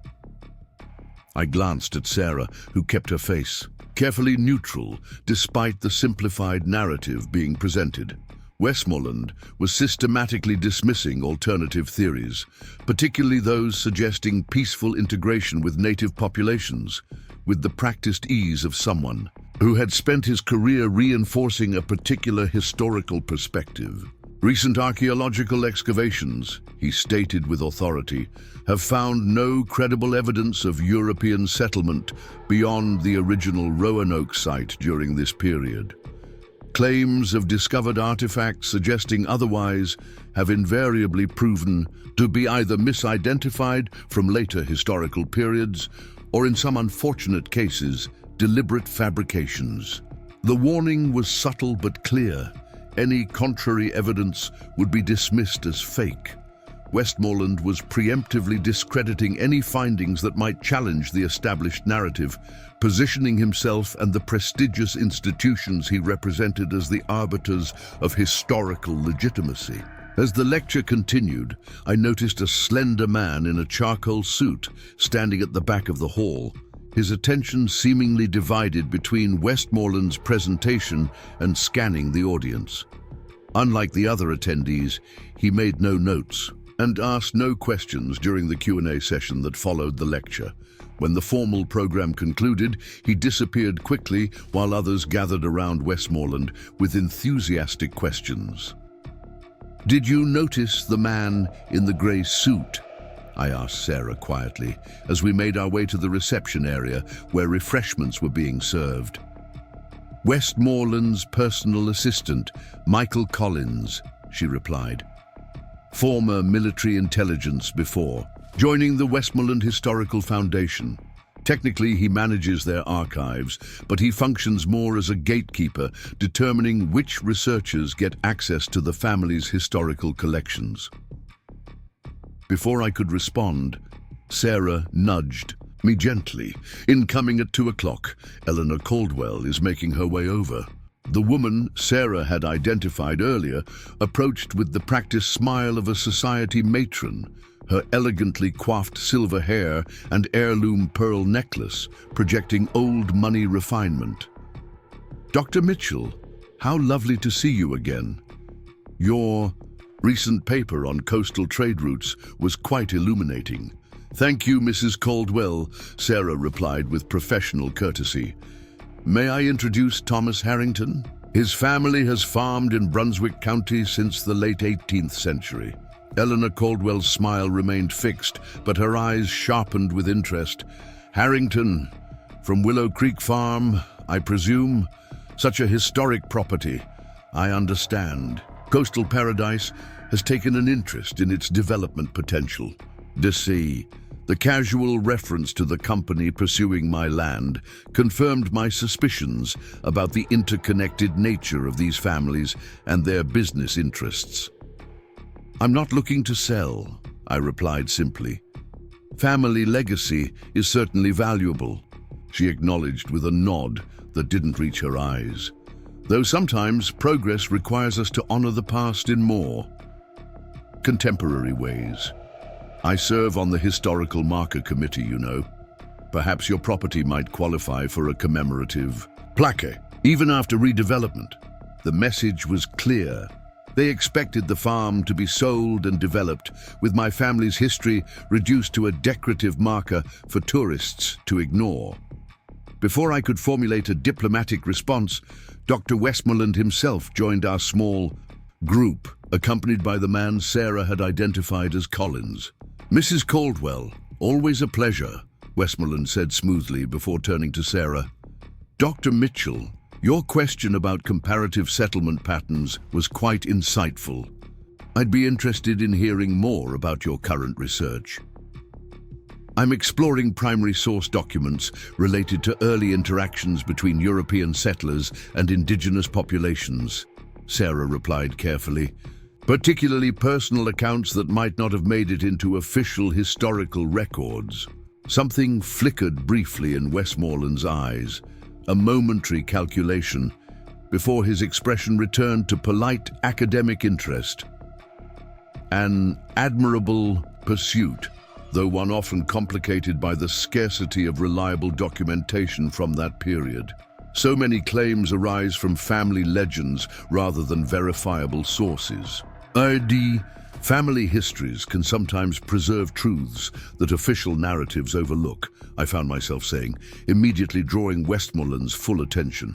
Speaker 1: I glanced at Sarah, who kept her face carefully neutral despite the simplified narrative being presented. Westmoreland was systematically dismissing alternative theories, particularly those suggesting peaceful integration with native populations, with the practiced ease of someone who had spent his career reinforcing a particular historical perspective. "Recent archaeological excavations," he stated with authority, "have found no credible evidence of European settlement beyond the original Roanoke site during this period. Claims of discovered artifacts suggesting otherwise have invariably proven to be either misidentified from later historical periods or, in some unfortunate cases, deliberate fabrications." The warning was subtle but clear. Any contrary evidence would be dismissed as fake. Westmoreland was preemptively discrediting any findings that might challenge the established narrative, positioning himself and the prestigious institutions he represented as the arbiters of historical legitimacy. As the lecture continued, I noticed a slender man in a charcoal suit standing at the back of the hall, his attention seemingly divided between Westmoreland's presentation and scanning the audience. Unlike the other attendees, he made no notes and asked no questions during the Q&A session that followed the lecture. When the formal program concluded, he disappeared quickly while others gathered around Westmoreland with enthusiastic questions. "Did you notice the man in the grey suit?" I asked Sarah quietly as we made our way to the reception area where refreshments were being served. "Westmoreland's personal assistant, Michael Collins," she replied. "Former military intelligence before, joining the Westmoreland Historical Foundation. Technically, he manages their archives, but he functions more as a gatekeeper, determining which researchers get access to the family's historical collections." Before I could respond, Sarah nudged me gently. "Incoming at 2 o'clock. Eleanor Caldwell is making her way over." The woman Sarah had identified earlier approached with the practiced smile of a society matron, her elegantly coiffed silver hair and heirloom pearl necklace projecting old money refinement. "Dr. Mitchell, how lovely to see you again. Your recent paper on coastal trade routes was quite illuminating." "Thank you, Mrs. Caldwell," Sarah replied with professional courtesy. "May I introduce Thomas Harrington? His family has farmed in Brunswick County since the late 18th century. Eleanor Caldwell's smile remained fixed, but her eyes sharpened with interest. "Harrington, from Willow Creek Farm, I presume? Such a historic property. I understand. Coastal Paradise has taken an interest in its development potential. Deceit." The casual reference to the company pursuing my land confirmed my suspicions about the interconnected nature of these families and their business interests. "I'm not looking to sell," I replied simply. "Family legacy is certainly valuable," she acknowledged with a nod that didn't reach her eyes. "Though sometimes progress requires us to honor the past in more contemporary ways. I serve on the Historical Marker Committee, you know. Perhaps your property might qualify for a commemorative plaque." Even after redevelopment, the message was clear. They expected the farm to be sold and developed, with my family's history reduced to a decorative marker for tourists to ignore. Before I could formulate a diplomatic response, Dr. Westmoreland himself joined our small group, accompanied by the man Sarah had identified as Collins. "Mrs. Caldwell, always a pleasure," Westmoreland said smoothly before turning to Sarah. "Dr. Mitchell, your question about comparative settlement patterns was quite insightful. I'd be interested in hearing more about your current research." "I'm exploring primary source documents related to early interactions between European settlers and indigenous populations," Sarah replied carefully. "Particularly personal accounts that might not have made it into official historical records." Something flickered briefly in Westmoreland's eyes, a momentary calculation, before his expression returned to polite academic interest. "An admirable pursuit, though one often complicated by the scarcity of reliable documentation from that period. So many claims arise from family legends rather than verifiable sources. Family histories can sometimes preserve truths that official narratives overlook," I found myself saying, immediately drawing Westmoreland's full attention.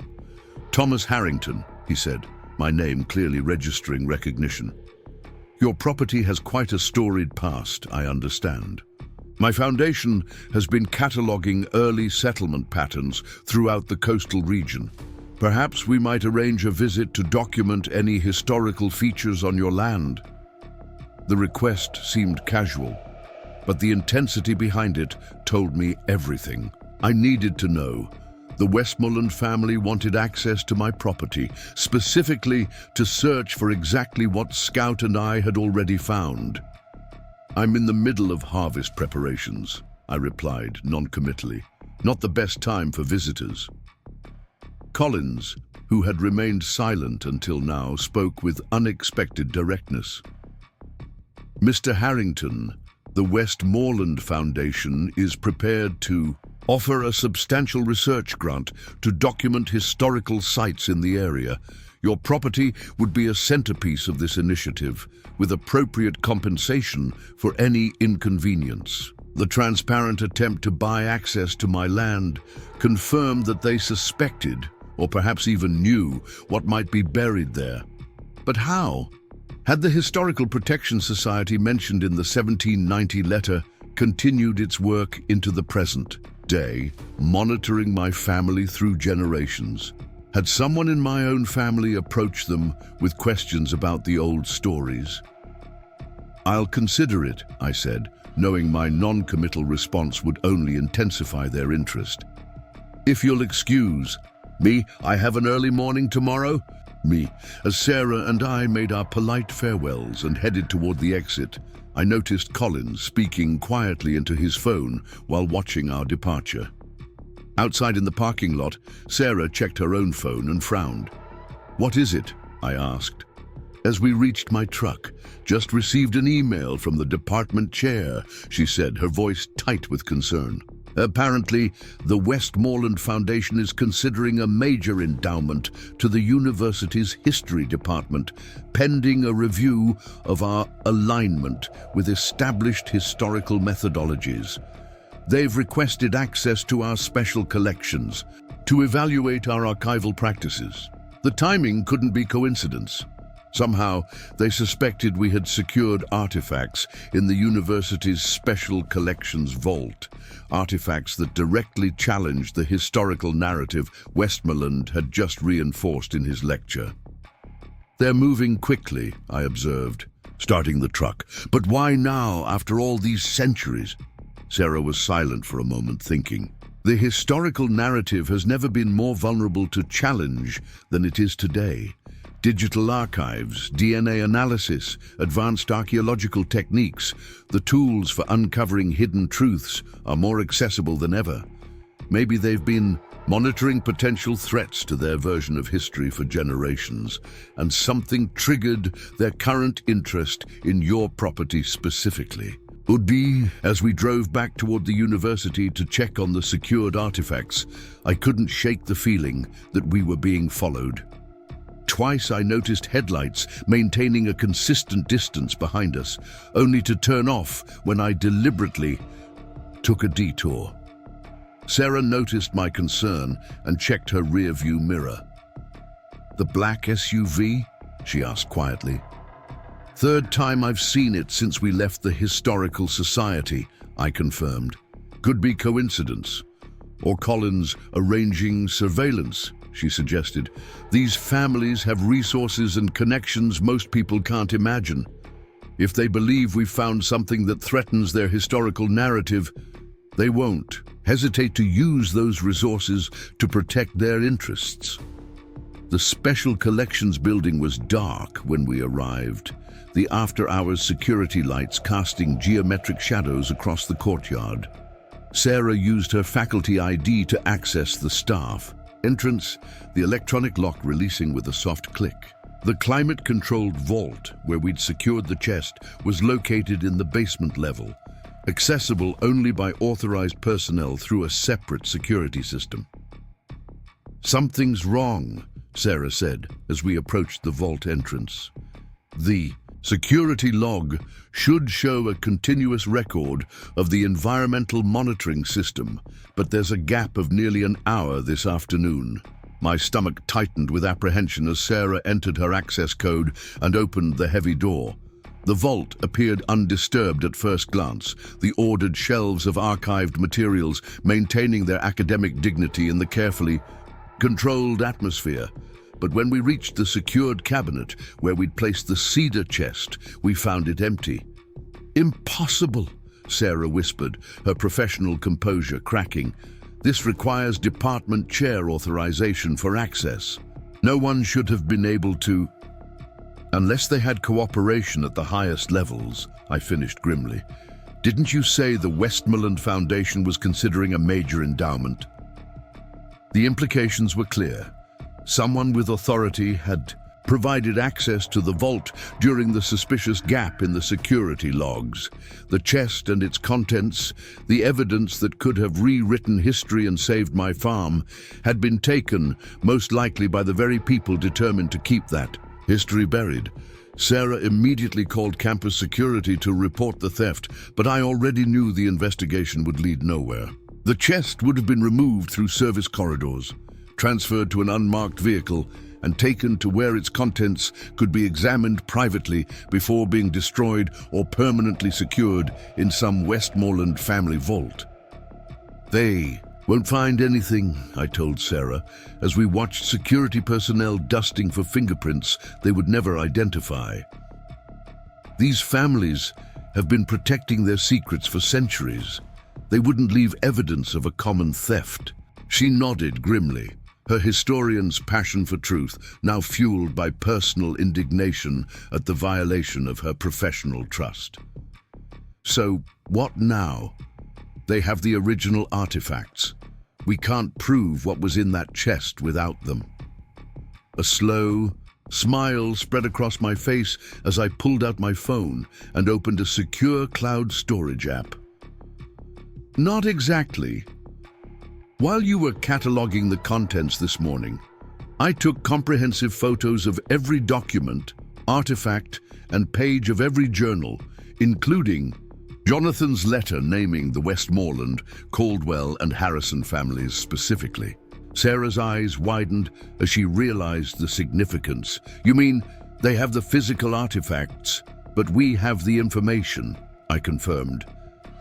Speaker 1: "Thomas Harrington," he said, my name clearly registering recognition. "Your property has quite a storied past, I understand. My foundation has been cataloging early settlement patterns throughout the coastal region. Perhaps we might arrange a visit to document any historical features on your land." The request seemed casual, but the intensity behind it told me everything. I needed to know. The Westmoreland family wanted access to my property, specifically to search for exactly what Scout and I had already found. "I'm in the middle of harvest preparations," I replied non-committally. "Not the best time for visitors." Collins, who had remained silent until now, spoke with unexpected directness. "Mr. Harrington, the Westmoreland Foundation is prepared to offer a substantial research grant to document historical sites in the area. Your property would be a centerpiece of this initiative, with appropriate compensation for any inconvenience." The transparent attempt to buy access to my land confirmed that they suspected, or perhaps even knew, what might be buried there. But how? Had the Historical Protection Society mentioned in the 1790 letter continued its work into the present day, monitoring my family through generations? Had someone in my own family approached them with questions about the old stories? "I'll consider it," I said, knowing my non-committal response would only intensify their interest. "If you'll excuse me, I have an early morning tomorrow." As Sarah and I made our polite farewells and headed toward the exit, I noticed Collins speaking quietly into his phone while watching our departure. Outside in the parking lot, Sarah checked her own phone and frowned. "What is it?" I asked. "As we reached my truck, just received an email from the department chair," she said, her voice tight with concern. "Apparently, the Westmoreland Foundation is considering a major endowment to the university's history department, pending a review of our alignment with established historical methodologies. They've requested access to our special collections to evaluate our archival practices. The timing couldn't be coincidence. Somehow, they suspected we had secured artifacts in the university's special collections vault, artifacts that directly challenged the historical narrative Westmoreland had just reinforced in his lecture. "They're moving quickly," I observed, starting the truck. "But why now, after all these centuries?" Sarah was silent for a moment, thinking. "The historical narrative has never been more vulnerable to challenge than it is today. Digital archives, DNA analysis, advanced archaeological techniques, the tools for uncovering hidden truths are more accessible than ever. Maybe they've been monitoring potential threats to their version of history for generations, and something triggered their current interest in your property specifically." As we drove back toward the university to check on the secured artifacts, I couldn't shake the feeling that we were being followed. Twice I noticed headlights maintaining a consistent distance behind us, only to turn off when I deliberately took a detour. Sarah noticed my concern and checked her rearview mirror. "The black SUV?" she asked quietly. "Third time I've seen it since we left the Historical Society," I confirmed. "Could be coincidence. Or Collins arranging surveillance," she suggested. "These families have resources and connections most people can't imagine. If they believe we've found something that threatens their historical narrative, they won't hesitate to use those resources to protect their interests." The Special Collections building was dark when we arrived, the after-hours security lights casting geometric shadows across the courtyard. Sarah used her faculty ID to access the staff entrance, the electronic lock releasing with a soft click. The climate-controlled vault, where we'd secured the chest, was located in the basement level, accessible only by authorized personnel through a separate security system. "Something's wrong," Sarah said as we approached the vault entrance. "The security log should show a continuous record of the environmental monitoring system, but there's a gap of nearly an hour this afternoon." My stomach tightened with apprehension as Sarah entered her access code and opened the heavy door. The vault appeared undisturbed at first glance, the ordered shelves of archived materials maintaining their academic dignity in the carefully controlled atmosphere. But when we reached the secured cabinet where we'd placed the cedar chest, we found it empty. "Impossible," Sarah whispered, her professional composure cracking. "This requires department chair authorization for access. No one should have been able to—" "Unless they had cooperation at the highest levels," I finished grimly. "Didn't you say the Westmoreland Foundation was considering a major endowment?" The implications were clear. Someone with authority had provided access to the vault during the suspicious gap in the security logs. The chest and its contents, the evidence that could have rewritten history and saved my farm, had been taken, most likely by the very people determined to keep that history buried. Sarah immediately called campus security to report the theft, but I already knew the investigation would lead nowhere. The chest would have been removed through service corridors, transferred to an unmarked vehicle, and taken to where its contents could be examined privately before being destroyed or permanently secured in some Westmoreland family vault. They Won't find anything, I told Sarah, as we watched security personnel dusting for fingerprints they would never identify. These families have been protecting their secrets for centuries. They wouldn't leave evidence of a common theft. She nodded grimly, her historian's passion for truth now fueled by personal indignation at the violation of her professional trust. So, what now? They have the original artifacts. We can't prove what was in that chest without them. A slow smile spread across my face as I pulled out my phone and opened a secure cloud storage app. Not exactly. While you were cataloging the contents this morning, I took comprehensive photos of every document, artifact, and page of every journal, including Jonathan's letter naming the Westmoreland, Caldwell, and Harrison families specifically. Sarah's eyes widened as she realized the significance. You mean they have the physical artifacts, but we have the information, I confirmed.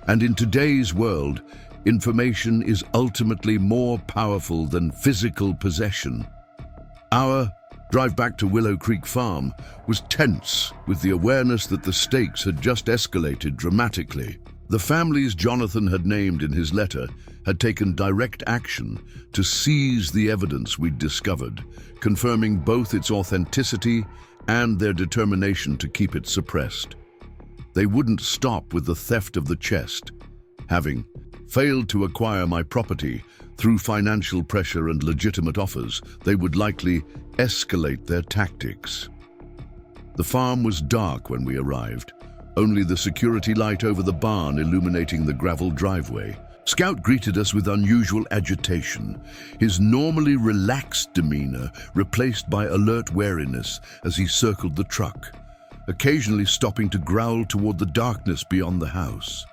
Speaker 1: And in today's world, information is ultimately more powerful than physical possession. Our drive back to Willow Creek Farm was tense with the awareness that the stakes had just escalated dramatically. The families Jonathan had named in his letter had taken direct action to seize the evidence we'd discovered, confirming both its authenticity and their determination to keep it suppressed. They wouldn't stop with the theft of the chest. Having failed to acquire my property through financial pressure and legitimate offers, they would likely escalate their tactics. The farm was dark when we arrived, only the security light over the barn illuminating the gravel driveway. Scout greeted us with unusual agitation, his normally relaxed demeanor replaced by alert wariness as he circled the truck, occasionally stopping to growl toward the darkness beyond the house.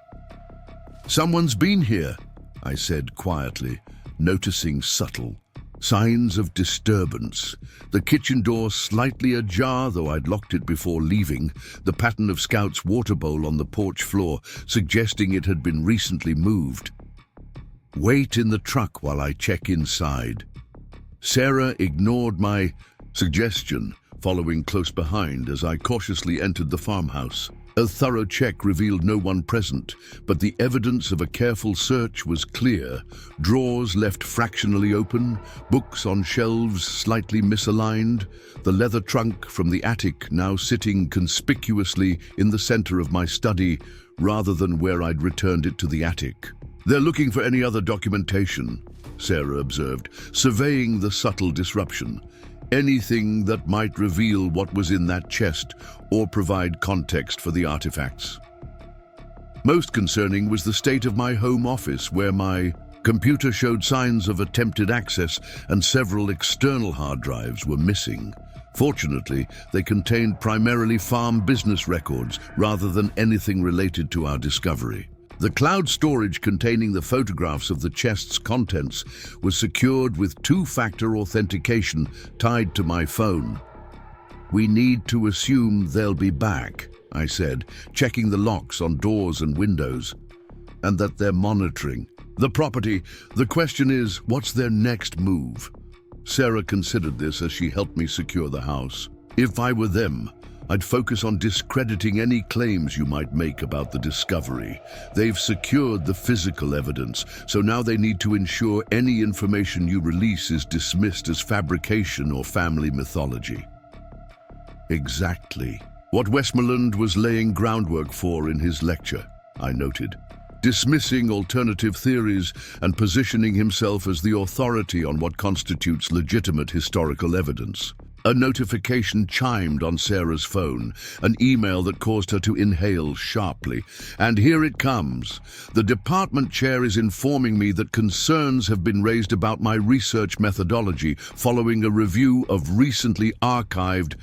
Speaker 1: "Someone's been here," I said quietly, noticing subtle signs of disturbance. The kitchen door slightly ajar, though I'd locked it before leaving, the pattern of Scout's water bowl on the porch floor suggesting it had been recently moved. "Wait in the truck while I check inside." Sarah ignored my suggestion, following close behind as I cautiously entered the farmhouse. A thorough check revealed no one present, but the evidence of a careful search was clear. Drawers left fractionally open, books on shelves slightly misaligned, the leather trunk from the attic now sitting conspicuously in the center of my study rather than where I'd returned it to the attic. "They're looking for any other documentation," Sarah observed, surveying the subtle disruption. "Anything that might reveal what was in that chest or provide context for the artifacts." Most concerning was the state of my home office, where my computer showed signs of attempted access and several external hard drives were missing. Fortunately, they contained primarily farm business records rather than anything related to our discovery. The cloud storage containing the photographs of the chest's contents was secured with two-factor authentication tied to my phone. "We need to assume they'll be back," I said, checking the locks on doors and windows, "and that they're monitoring the property. The question is, what's their next move?" Sarah considered this as she helped me secure the house. "If I were them, I'd focus on discrediting any claims you might make about the discovery. They've secured the physical evidence, so now they need to ensure any information you release is dismissed as fabrication or family mythology." Exactly what Westmoreland was laying groundwork for in his lecture, I noted, dismissing alternative theories and positioning himself as the authority on what constitutes legitimate historical evidence. A notification chimed on Sarah's phone, an email that caused her to inhale sharply. "And here it comes. The department chair is informing me that concerns have been raised about my research methodology following a review of recently archived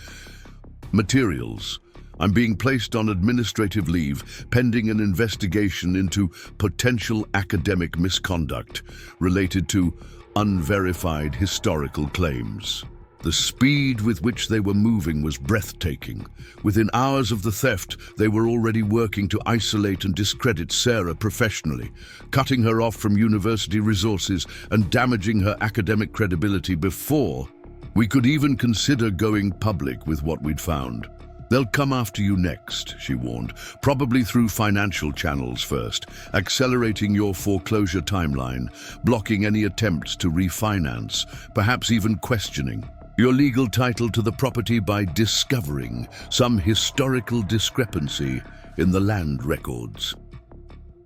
Speaker 1: materials. I'm being placed on administrative leave pending an investigation into potential academic misconduct related to unverified historical claims." The speed with which they were moving was breathtaking. Within hours of the theft, they were already working to isolate and discredit Sarah professionally, cutting her off from university resources and damaging her academic credibility before we could even consider going public with what we'd found. "They'll come after you next," she warned, "probably through financial channels first, accelerating your foreclosure timeline, blocking any attempts to refinance, perhaps even questioning your legal title to the property by discovering some historical discrepancy in the land records."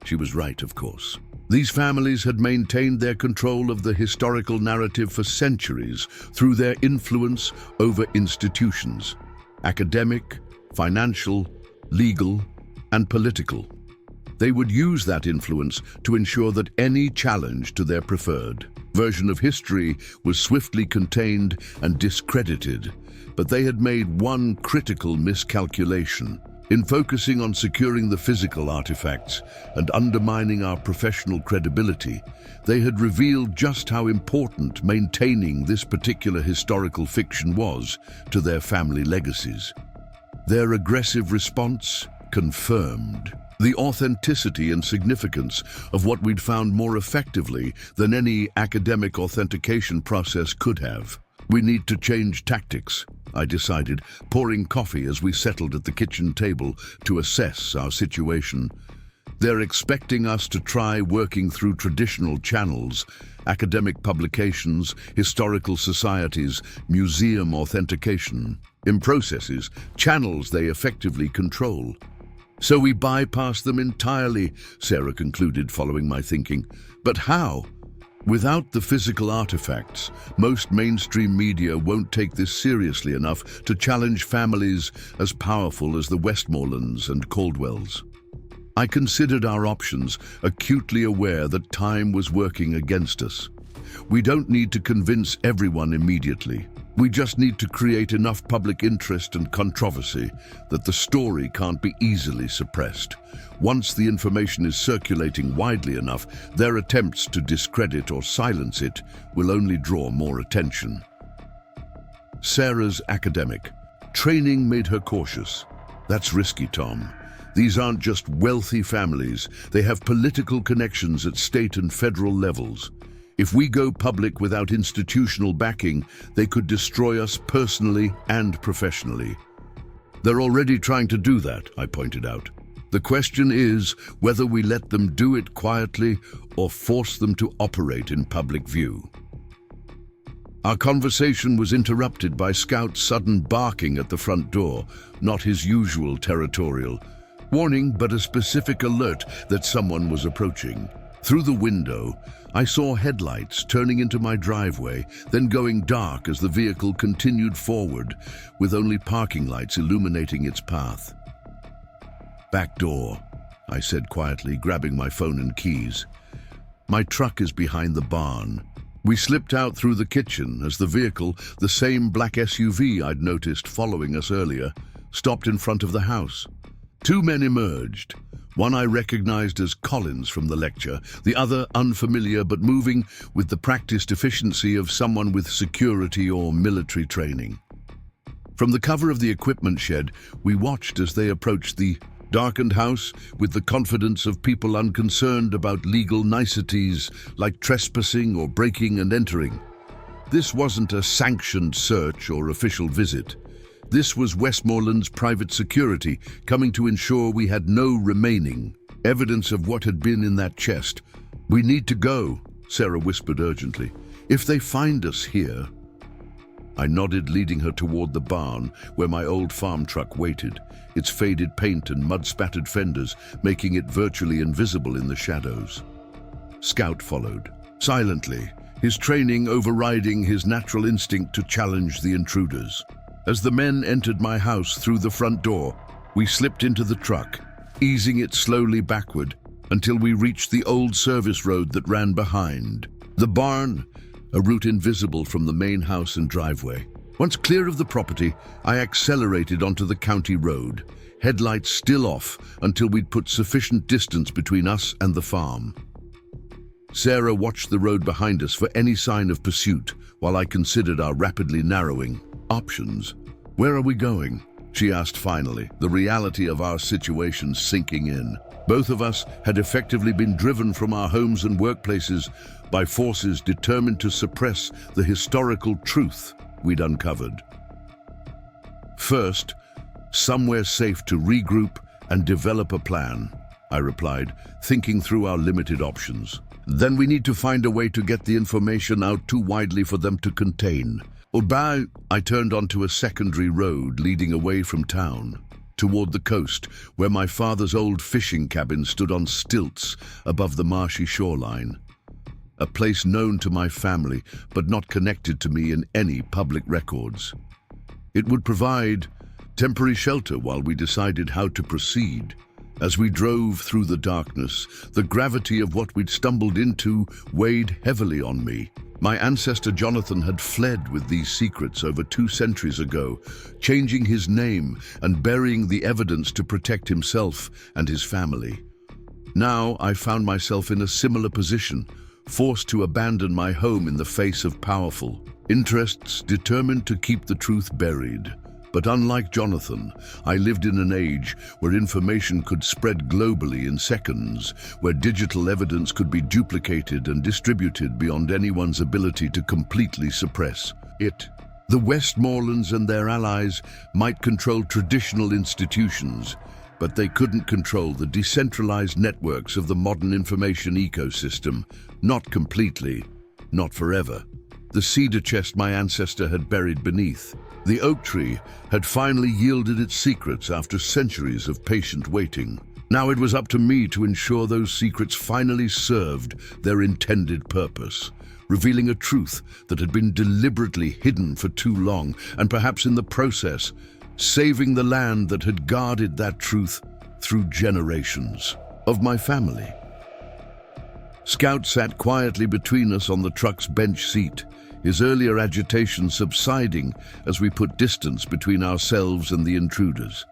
Speaker 1: She was right, of course. These families had maintained their control of the historical narrative for centuries through their influence over institutions: academic, financial, legal, and political. They would use that influence to ensure that any challenge to their preferred version of history was swiftly contained and discredited. But they had made one critical miscalculation. In focusing on securing the physical artifacts and undermining our professional credibility, they had revealed just how important maintaining this particular historical fiction was to their family legacies. Their aggressive response confirmed the authenticity and significance of what we'd found more effectively than any academic authentication process could have. "We need to change tactics," I decided, pouring coffee as we settled at the kitchen table to assess our situation. "They're expecting us to try working through traditional channels, academic publications, historical societies, museum authentication. In processes, channels they effectively control. So we bypass them entirely," Sarah concluded, following my thinking. "But how? Without the physical artifacts, most mainstream media won't take this seriously enough to challenge families as powerful as the Westmorlands and Caldwells." I considered our options, acutely aware that time was working against us. We don't need to convince everyone immediately. We just need to create enough public interest and controversy that the story can't be easily suppressed. Once the information is circulating widely enough, their attempts to discredit or silence it will only draw more attention. Sarah's academic training made her cautious. "That's risky, Tom. These aren't just wealthy families. They have political connections at state and federal levels. If we go public without institutional backing, they could destroy us personally and professionally." "They're already trying to do that," I pointed out. "The question is whether we let them do it quietly or force them to operate in public view." Our conversation was interrupted by Scout's sudden barking at the front door, not his usual territorial warning, but a specific alert that someone was approaching. Through the window, I saw headlights turning into my driveway, then going dark as the vehicle continued forward, with only parking lights illuminating its path. "Back door," I said quietly, grabbing my phone and keys. "My truck is behind the barn." We slipped out through the kitchen as the vehicle, the same black SUV I'd noticed following us earlier, stopped in front of the house. Two men emerged. One I recognized as Collins from the lecture, the other unfamiliar but moving with the practiced efficiency of someone with security or military training. From the cover of the equipment shed, we watched as they approached the darkened house with the confidence of people unconcerned about legal niceties like trespassing or breaking and entering. This wasn't a sanctioned search or official visit. This was Westmoreland's private security coming to ensure we had no remaining evidence of what had been in that chest. "We need to go," Sarah whispered urgently. "If they find us here." I nodded, leading her toward the barn where my old farm truck waited, its faded paint and mud-spattered fenders making it virtually invisible in the shadows. Scout followed, silently, his training overriding his natural instinct to challenge the intruders. As the men entered my house through the front door, we slipped into the truck, easing it slowly backward until we reached the old service road that ran behind. The barn, a route invisible from the main house and driveway. Once clear of the property, I accelerated onto the county road, headlights still off until we'd put sufficient distance between us and the farm. Sarah watched the road behind us for any sign of pursuit while I considered our rapidly narrowing options. "Where are we going?" she asked finally, the reality of our situation sinking in. Both of us had effectively been driven from our homes and workplaces by forces determined to suppress the historical truth we'd uncovered. "First, somewhere safe to regroup and develop a plan," I replied, thinking through our limited options. "Then we need to find a way to get the information out too widely for them to contain." I turned onto a secondary road leading away from town, toward the coast, where my father's old fishing cabin stood on stilts above the marshy shoreline. A place known to my family, but not connected to me in any public records. It would provide temporary shelter while we decided how to proceed. As we drove through the darkness, the gravity of what we'd stumbled into weighed heavily on me. My ancestor Jonathan had fled with these secrets over 2 centuries ago, changing his name and burying the evidence to protect himself and his family. Now I found myself in a similar position, forced to abandon my home in the face of powerful interests determined to keep the truth buried. But unlike Jonathan, I lived in an age where information could spread globally in seconds, where digital evidence could be duplicated and distributed beyond anyone's ability to completely suppress it. The Westmorlands and their allies might control traditional institutions, but they couldn't control the decentralized networks of the modern information ecosystem. Not completely, not forever. The cedar chest my ancestor had buried beneath. The oak tree had finally yielded its secrets after centuries of patient waiting. Now it was up to me to ensure those secrets finally served their intended purpose, revealing a truth that had been deliberately hidden for too long, and perhaps in the process, saving the land that had guarded that truth through generations of my family. Scout sat quietly between us on the truck's bench seat, his earlier agitation subsiding as we put distance between ourselves and the intruders.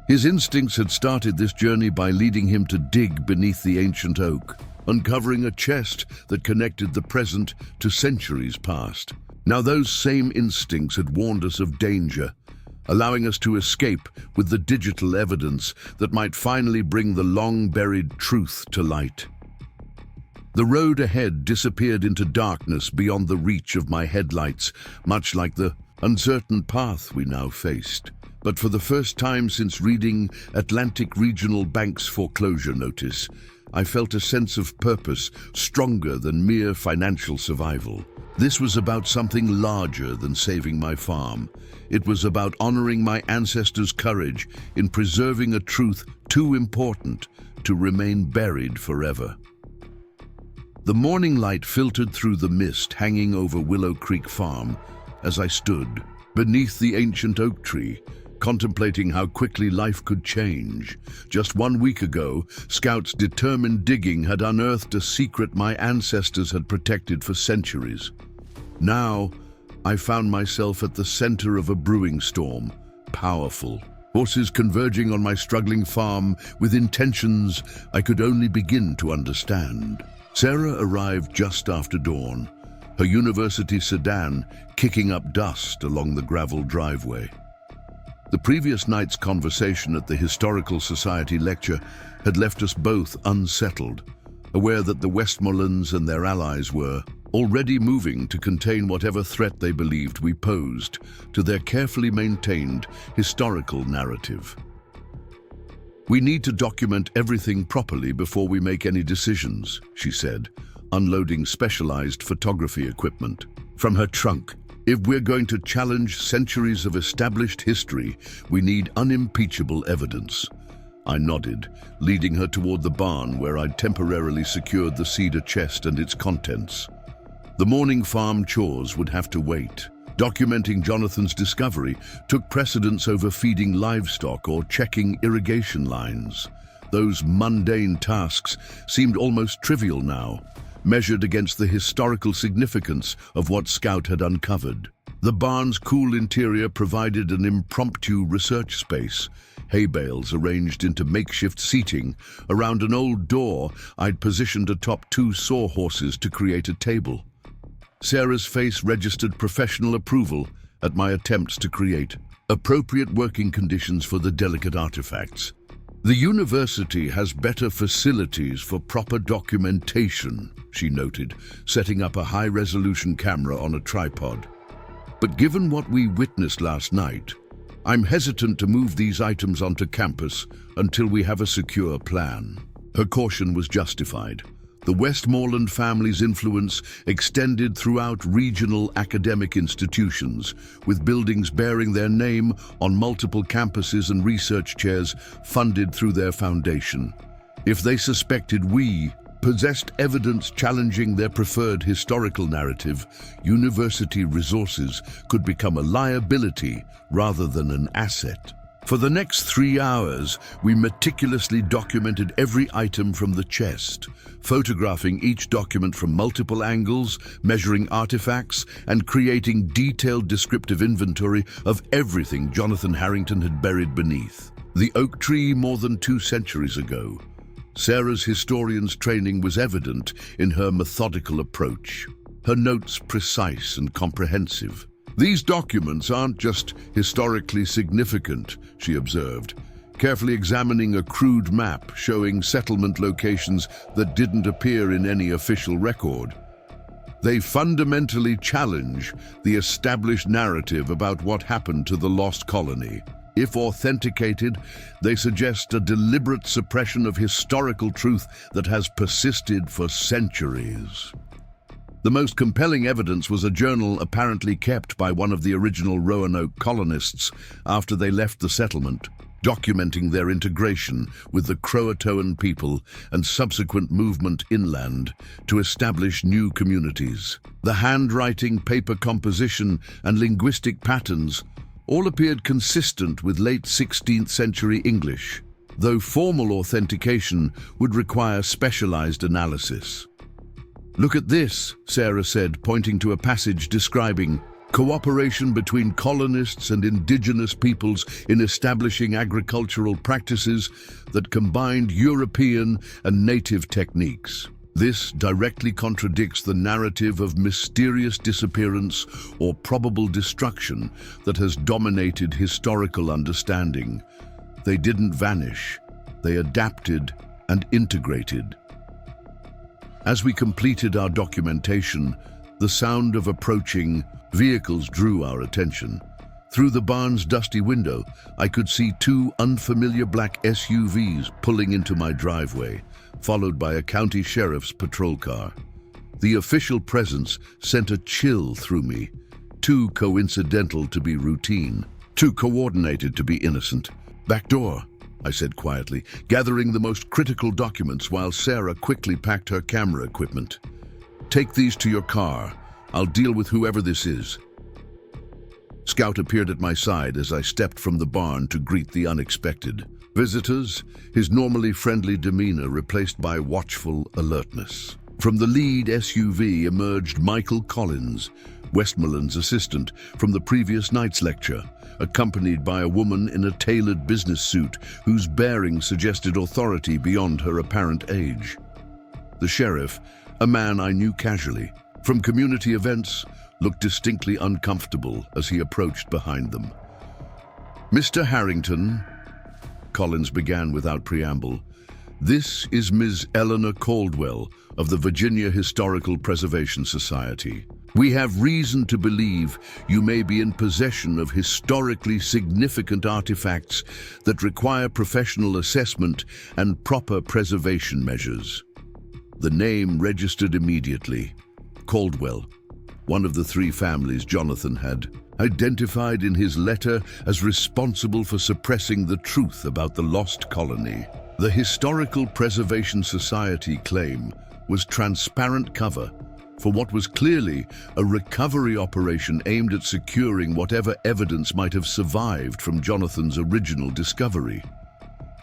Speaker 1: His instincts had started this journey by leading him to dig beneath the ancient oak, uncovering a chest that connected the present to centuries past. Now those same instincts had warned us of danger, allowing us to escape with the digital evidence that might finally bring the long-buried truth to light. The road ahead disappeared into darkness beyond the reach of my headlights, much like the uncertain path we now faced. But for the first time since reading Atlantic Regional Bank's foreclosure notice, I felt a sense of purpose stronger than mere financial survival. This was about something larger than saving my farm. It was about honoring my ancestors' courage in preserving a truth too important to remain buried forever. The morning light filtered through the mist hanging over Willow Creek Farm as I stood beneath the ancient oak tree, contemplating how quickly life could change. Just 1 week ago, Scout's determined digging had unearthed a secret my ancestors had protected for centuries. Now, I found myself at the center of a brewing storm, powerful. Forces converging on my struggling farm with intentions I could only begin to understand. Sarah arrived just after dawn, her university sedan kicking up dust along the gravel driveway. The previous night's conversation at the Historical Society lecture had left us both unsettled, aware that the Westmorlands and their allies were already moving to contain whatever threat they believed we posed to their carefully maintained historical narrative. "We need to document everything properly before we make any decisions," she said, unloading specialized photography equipment from her trunk. "If we're going to challenge centuries of established history, we need unimpeachable evidence." I nodded, leading her toward the barn where I'd temporarily secured the cedar chest and its contents. The morning farm chores would have to wait. Documenting Jonathan's discovery took precedence over feeding livestock or checking irrigation lines. Those mundane tasks seemed almost trivial now, measured against the historical significance of what Scout had uncovered. The barn's cool interior provided an impromptu research space, hay bales arranged into makeshift seating around an old door I'd positioned atop two sawhorses to create a table. Sarah's face registered professional approval at my attempts to create appropriate working conditions for the delicate artifacts. "The university has better facilities for proper documentation," she noted, setting up a high-resolution camera on a tripod. "But given what we witnessed last night, I'm hesitant to move these items onto campus until we have a secure plan." Her caution was justified. The Westmoreland family's influence extended throughout regional academic institutions, with buildings bearing their name on multiple campuses and research chairs funded through their foundation. If they suspected we possessed evidence challenging their preferred historical narrative, university resources could become a liability rather than an asset. For the next 3 hours, we meticulously documented every item from the chest, photographing each document from multiple angles, measuring artifacts, and creating detailed descriptive inventory of everything Jonathan Harrington had buried beneath. The oak tree more than 2 centuries ago. Sarah's historian's training was evident in her methodical approach, her notes precise and comprehensive. "These documents aren't just historically significant," she observed, carefully examining a crude map showing settlement locations that didn't appear in any official record. "They fundamentally challenge the established narrative about what happened to the Lost Colony. If authenticated, they suggest a deliberate suppression of historical truth that has persisted for centuries." The most compelling evidence was a journal apparently kept by one of the original Roanoke colonists after they left the settlement, documenting their integration with the Croatoan people and subsequent movement inland to establish new communities. The handwriting, paper composition, and linguistic patterns all appeared consistent with late 16th century English, though formal authentication would require specialized analysis. "Look at this," Sarah said, pointing to a passage describing cooperation between colonists and indigenous peoples in establishing agricultural practices that combined European and native techniques. This directly contradicts the narrative of mysterious disappearance or probable destruction that has dominated historical understanding. They didn't vanish, they adapted and integrated. As we completed our documentation, the sound of approaching vehicles drew our attention. Through the barn's dusty window, I could see 2 unfamiliar black SUVs pulling into my driveway, followed by a county sheriff's patrol car. The official presence sent a chill through me, too coincidental to be routine, too coordinated to be innocent. "Back door," I said quietly, gathering the most critical documents while Sarah quickly packed her camera equipment. "Take these to your car. I'll deal with whoever this is." Scout appeared at my side as I stepped from the barn to greet the unexpected. Visitors, his normally friendly demeanor replaced by watchful alertness. From the lead SUV emerged Michael Collins, Westmoreland's assistant from the previous night's lecture, accompanied by a woman in a tailored business suit whose bearing suggested authority beyond her apparent age. The sheriff, a man I knew casually from community events, looked distinctly uncomfortable as he approached behind them. "Mr. Harrington," Collins began without preamble, "this is Ms. Eleanor Caldwell of the Virginia Historical Preservation Society. We have reason to believe you may be in possession of historically significant artifacts that require professional assessment and proper preservation measures." The name registered immediately. Caldwell, one of the 3 families Jonathan had identified in his letter as responsible for suppressing the truth about the Lost Colony. The Historical Preservation Society claim was transparent cover for what was clearly a recovery operation aimed at securing whatever evidence might have survived from Jonathan's original discovery.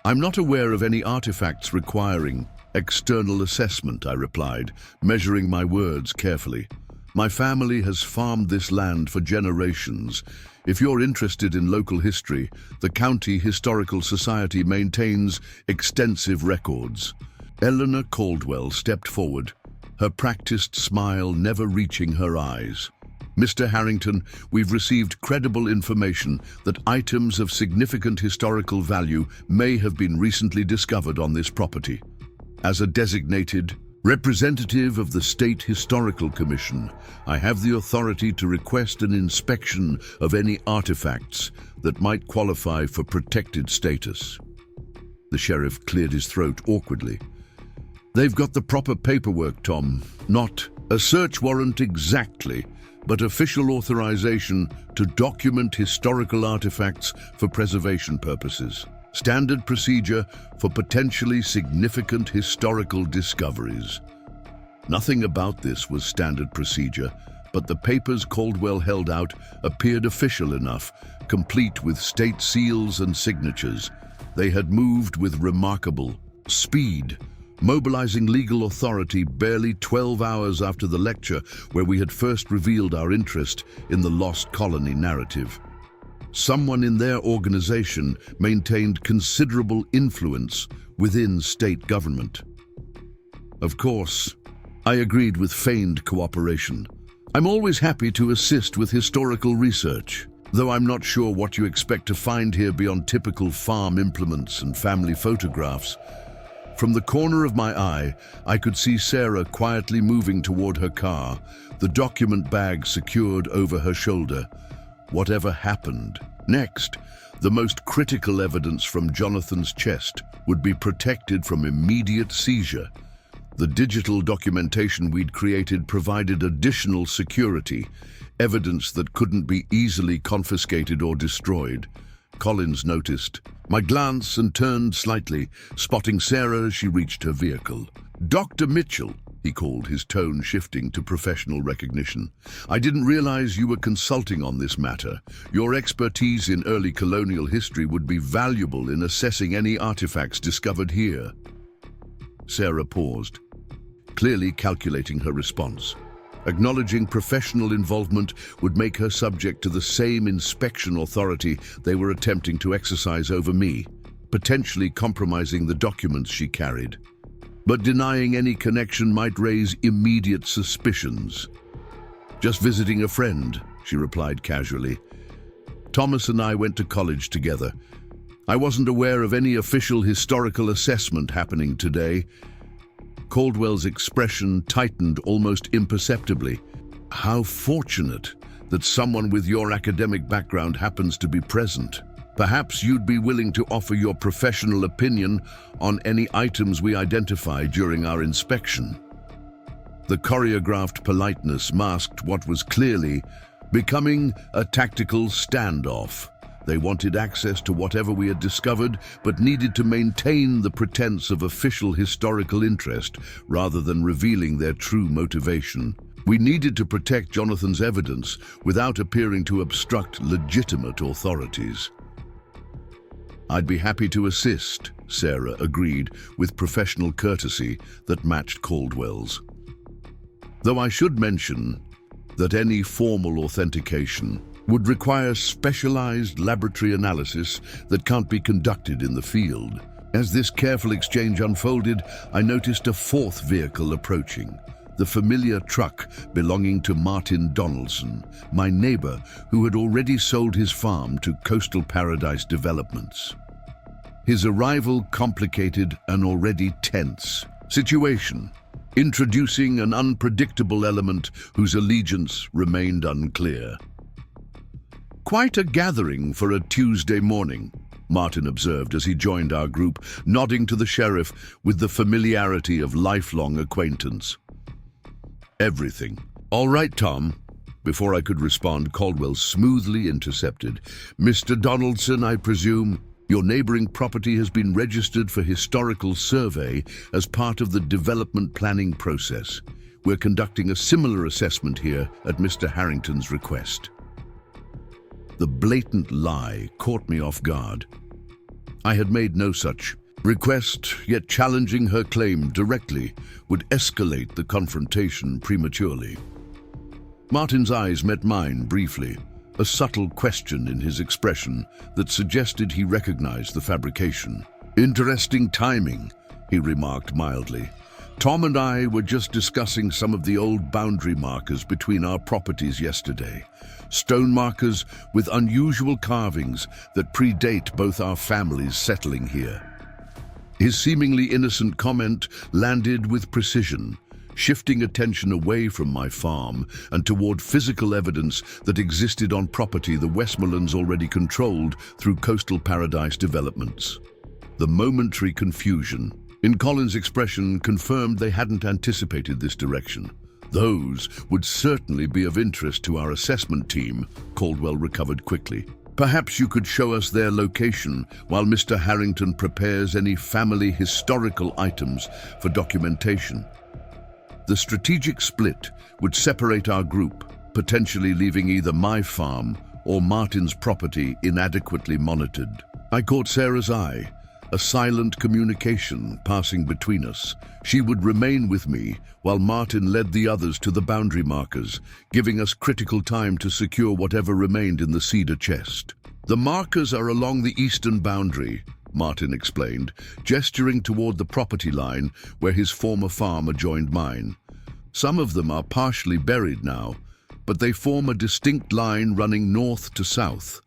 Speaker 1: "I'm not aware of any artifacts requiring external assessment," I replied, measuring my words carefully. "My family has farmed this land for generations, If you're interested in local history, the County Historical Society maintains extensive records. Eleanor Caldwell stepped forward, her practiced smile never reaching her eyes. Mr. Harrington, we've received credible information that items of significant historical value may have been recently discovered on this property. As a designated representative of the State Historical Commission, I have the authority to request an inspection of any artifacts that might qualify for protected status. The sheriff cleared his throat awkwardly. They've got the proper paperwork, Tom. Not a search warrant exactly, but official authorization to document historical artifacts for preservation purposes. Standard procedure for potentially significant historical discoveries. Nothing about this was standard procedure, but the papers Caldwell held out appeared official enough, complete with state seals and signatures. They had moved with remarkable speed, mobilizing legal authority barely 12 hours after the lecture where we had first revealed our interest in the Lost Colony narrative. Someone in their organization maintained considerable influence within state government. Of course, I agreed with feigned cooperation. I'm always happy to assist with historical research, though I'm not sure what you expect to find here beyond typical farm implements and family photographs. From the corner of my eye, I could see Sarah quietly moving toward her car, the document bag secured over her shoulder. Whatever happened next, the most critical evidence from Jonathan's chest would be protected from immediate seizure. The digital documentation we'd created provided additional security, evidence that couldn't be easily confiscated or destroyed. Collins noticed my glance and turned slightly, spotting Sarah as she reached her vehicle. "Dr. Mitchell," he called, his tone shifting to professional recognition. "I didn't realize you were consulting on this matter. Your expertise in early colonial history would be valuable in assessing any artifacts discovered here." Sarah paused, clearly calculating her response. Acknowledging professional involvement would make her subject to the same inspection authority they were attempting to exercise over me, potentially compromising the documents she carried. But denying any connection might raise immediate suspicions. "Just visiting a friend," she replied casually. "Thomas and I went to college together. I wasn't aware of any official historical assessment happening today." Caldwell's expression tightened almost imperceptibly. "How fortunate that someone with your academic background happens to be present. Perhaps you'd be willing to offer your professional opinion on any items we identify during our inspection." The choreographed politeness masked what was clearly becoming a tactical standoff. They wanted access to whatever we had discovered, but needed to maintain the pretense of official historical interest rather than revealing their true motivation. We needed to protect Jonathan's evidence without appearing to obstruct legitimate authorities. "I'd be happy to assist," Sarah agreed with professional courtesy that matched Caldwell's. "Though I should mention that any formal authentication would require specialized laboratory analysis that can't be conducted in the field." As this careful exchange unfolded, I noticed a fourth vehicle approaching, the familiar truck belonging to Martin Donaldson, my neighbor who had already sold his farm to Coastal Paradise Developments. His arrival complicated an already tense situation, introducing an unpredictable element whose allegiance remained unclear. "Quite a gathering for a Tuesday morning," Martin observed as he joined our group, nodding to the sheriff with the familiarity of lifelong acquaintance. "Everything." "All right, Tom." Before I could respond, Caldwell smoothly intercepted. "Mr. Donaldson, I presume your neighboring property has been registered for historical survey as part of the development planning process. We're conducting a similar assessment here at Mr. Harrington's request." The blatant lie caught me off guard. I had made no such request, yet challenging her claim directly would escalate the confrontation prematurely. Martin's eyes met mine briefly, a subtle question in his expression that suggested he recognized the fabrication. "Interesting timing," he remarked mildly. "Tom and I were just discussing some of the old boundary markers between our properties yesterday. Stone markers with unusual carvings that predate both our families settling here." His seemingly innocent comment landed with precision, shifting attention away from my farm and toward physical evidence that existed on property the Westmorlands already controlled through coastal paradise developments. The momentary confusion in Colin's expression confirmed they hadn't anticipated this direction. "Those would certainly be of interest to our assessment team," Caldwell recovered quickly. "Perhaps you could show us their location while Mr. Harrington prepares any family historical items for documentation." The strategic split would separate our group, potentially leaving either my farm or Martin's property inadequately monitored. I caught Sarah's eye, a silent communication passing between us. She would remain with me while Martin led the others to the boundary markers, giving us critical time to secure whatever remained in the cedar chest. "The markers are along the eastern boundary," Martin explained, gesturing toward the property line where his former farm adjoined mine. "Some of them are partially buried now, but they form a distinct line running north to south.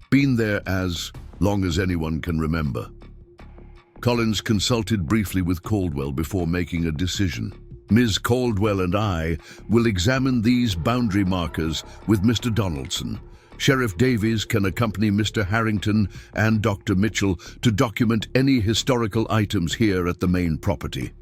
Speaker 1: Been there as long as anyone can remember." Collins consulted briefly with Caldwell before making a decision. "Ms. Caldwell and I will examine these boundary markers with Mr. Donaldson. Sheriff Davies can accompany Mr. Harrington and Dr. Mitchell to document any historical items here at the main property."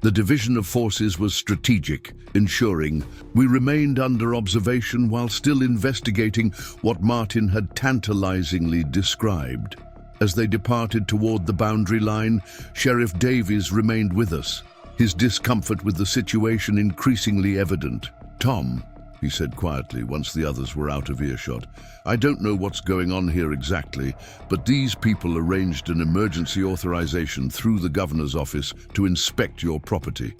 Speaker 1: The division of forces was strategic, ensuring we remained under observation while still investigating what Martin had tantalizingly described. As they departed toward the boundary line, Sheriff Davies remained with us, his discomfort with the situation increasingly evident. "Tom," he said quietly once the others were out of earshot, "I don't know what's going on here exactly, but these people arranged an emergency authorization through the governor's office to inspect your property.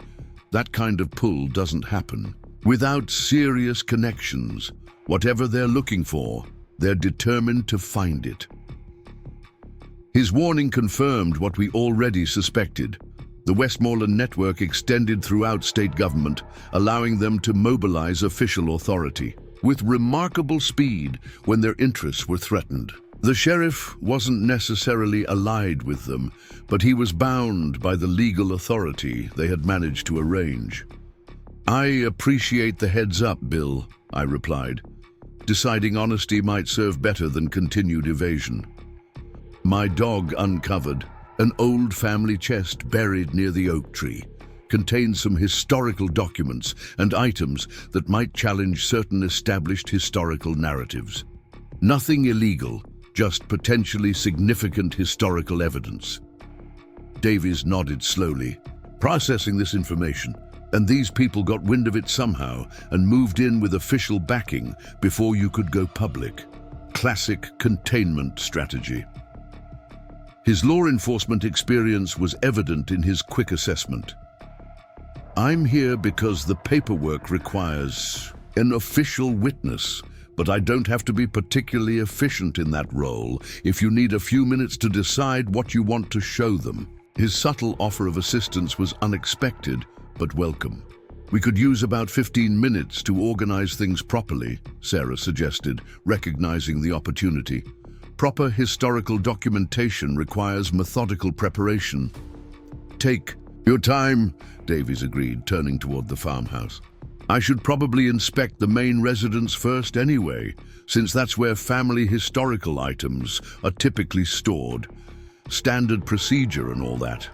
Speaker 1: That kind of pull doesn't happen. Without serious connections, whatever they're looking for, they're determined to find it." His warning confirmed what we already suspected. The Westmoreland network extended throughout state government, allowing them to mobilize official authority with remarkable speed when their interests were threatened. The sheriff wasn't necessarily allied with them, but he was bound by the legal authority they had managed to arrange. "I appreciate the heads up, Bill," I replied, deciding honesty might serve better than continued evasion. My dog uncovered an old family chest buried near the oak tree, contained some historical documents and items that might challenge certain established historical narratives. Nothing illegal, just potentially significant historical evidence. Davies nodded slowly, processing this information, and these people got wind of it somehow and moved in with official backing before you could go public. Classic containment strategy. His law enforcement experience was evident in his quick assessment. "I'm here because the paperwork requires an official witness, but I don't have to be particularly efficient in that role if you need a few minutes to decide what you want to show them." His subtle offer of assistance was unexpected, but welcome. "We could use about 15 minutes to organize things properly," Sarah suggested, recognizing the opportunity. "Proper historical documentation requires methodical preparation." "Take your time," Davies agreed, turning toward the farmhouse. "I should probably inspect the main residence first anyway, since that's where family historical items are typically stored. Standard procedure and all that."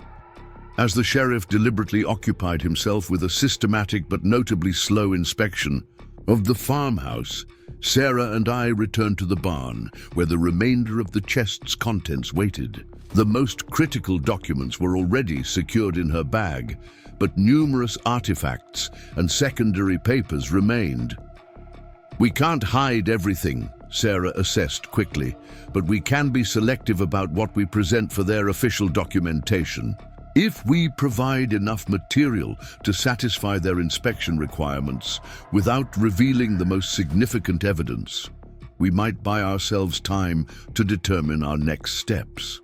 Speaker 1: As the sheriff deliberately occupied himself with a systematic but notably slow inspection of the farmhouse, Sarah and I returned to the barn, where the remainder of the chest's contents waited. The most critical documents were already secured in her bag, but numerous artifacts and secondary papers remained. "We can't hide everything," Sarah assessed quickly, "but we can be selective about what we present for their official documentation. If we provide enough material to satisfy their inspection requirements without revealing the most significant evidence, we might buy ourselves time to determine our next steps.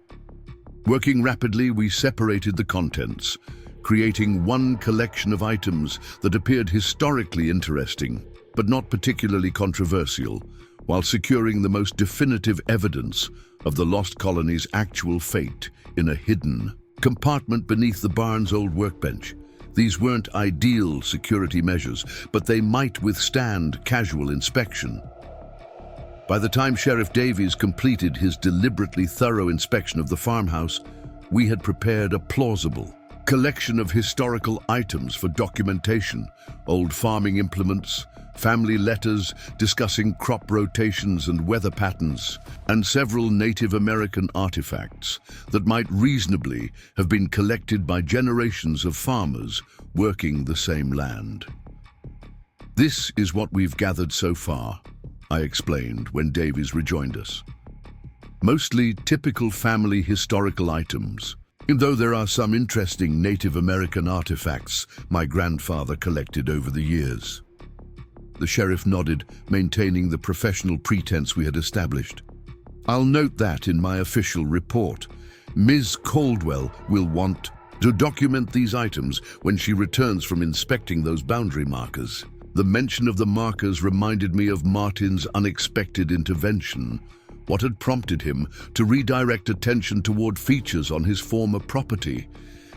Speaker 1: Working rapidly, we separated the contents, creating one collection of items that appeared historically interesting, but not particularly controversial, while securing the most definitive evidence of the Lost Colony's actual fate in a hidden compartment beneath the barn's old workbench. These weren't ideal security measures, but they might withstand casual inspection. By the time Sheriff Davies completed his deliberately thorough inspection of the farmhouse, we had prepared a plausible collection of historical items for documentation: old farming implements, family letters discussing crop rotations and weather patterns, and several Native American artifacts that might reasonably have been collected by generations of farmers working the same land. "This is what we've gathered so far," I explained when Davies rejoined us. "Mostly typical family historical items, though there are some interesting Native American artifacts my grandfather collected over the years." The sheriff nodded, maintaining the professional pretense we had established. "I'll note that in my official report. Ms. Caldwell will want to document these items when she returns from inspecting those boundary markers." The mention of the markers reminded me of Martin's unexpected intervention. What had prompted him to redirect attention toward features on his former property?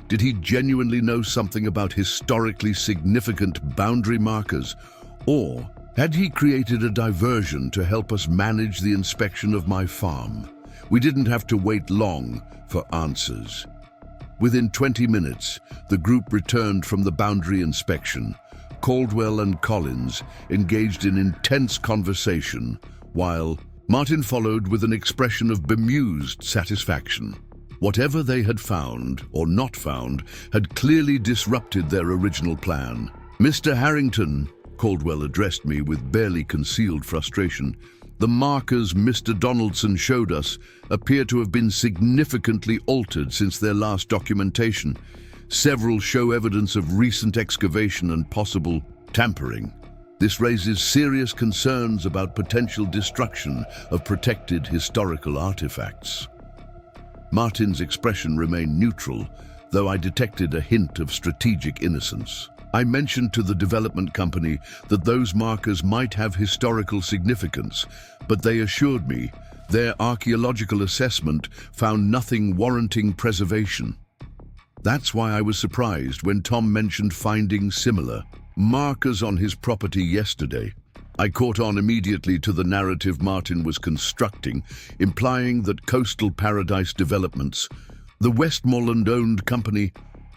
Speaker 1: Did he genuinely know something about historically significant boundary markers? Or had he created a diversion to help us manage the inspection of my farm? We didn't have to wait long for answers. Within 20 minutes, the group returned from the boundary inspection. Caldwell and Collins engaged in intense conversation, while Martin followed with an expression of bemused satisfaction. Whatever they had found, or not found, had clearly disrupted their original plan. "Mr. Harrington," Caldwell addressed me with barely concealed frustration, "the markers Mr. Donaldson showed us appear to have been significantly altered since their last documentation. Several show evidence of recent excavation and possible tampering. This raises serious concerns about potential destruction of protected historical artifacts." Martin's expression remained neutral, though I detected a hint of strategic innocence. I mentioned to the development company that those markers might have historical significance, but they assured me their archaeological assessment found nothing warranting preservation. That's why I was surprised when Tom mentioned finding similar markers on his property yesterday. I caught on immediately to the narrative Martin was constructing, implying that Coastal Paradise Developments, the Westmoreland-owned company,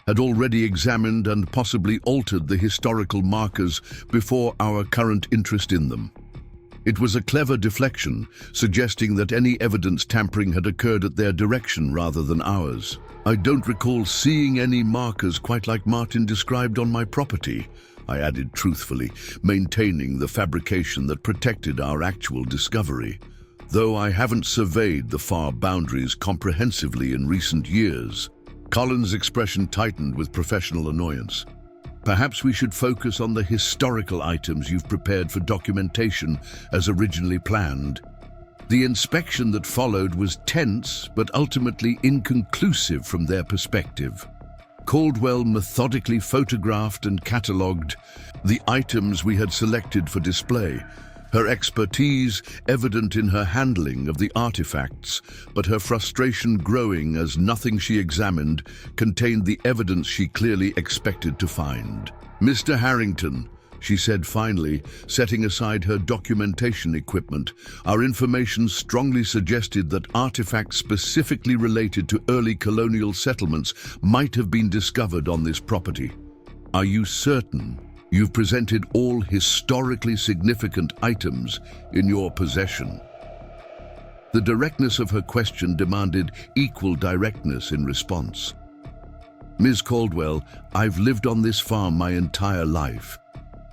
Speaker 1: had already examined and possibly altered the historical markers before our current interest in them. It was a clever deflection, suggesting that any evidence tampering had occurred at their direction rather than ours. "I don't recall seeing any markers quite like Martin described on my property," I added truthfully, maintaining the fabrication that protected our actual discovery. "Though I haven't surveyed the far boundaries comprehensively in recent years." Colin's expression tightened with professional annoyance. "Perhaps we should focus on the historical items you've prepared for documentation as originally planned." The inspection that followed was tense, but ultimately inconclusive from their perspective. Caldwell methodically photographed and catalogued the items we had selected for display, her expertise evident in her handling of the artifacts, but her frustration growing as nothing she examined contained the evidence she clearly expected to find. "Mr. Harrington," she said finally, setting aside her documentation equipment, "our information strongly suggested that artifacts specifically related to early colonial settlements might have been discovered on this property. Are you certain you've presented all historically significant items in your possession?" The directness of her question demanded equal directness in response. "Ms. Caldwell, I've lived on this farm my entire life.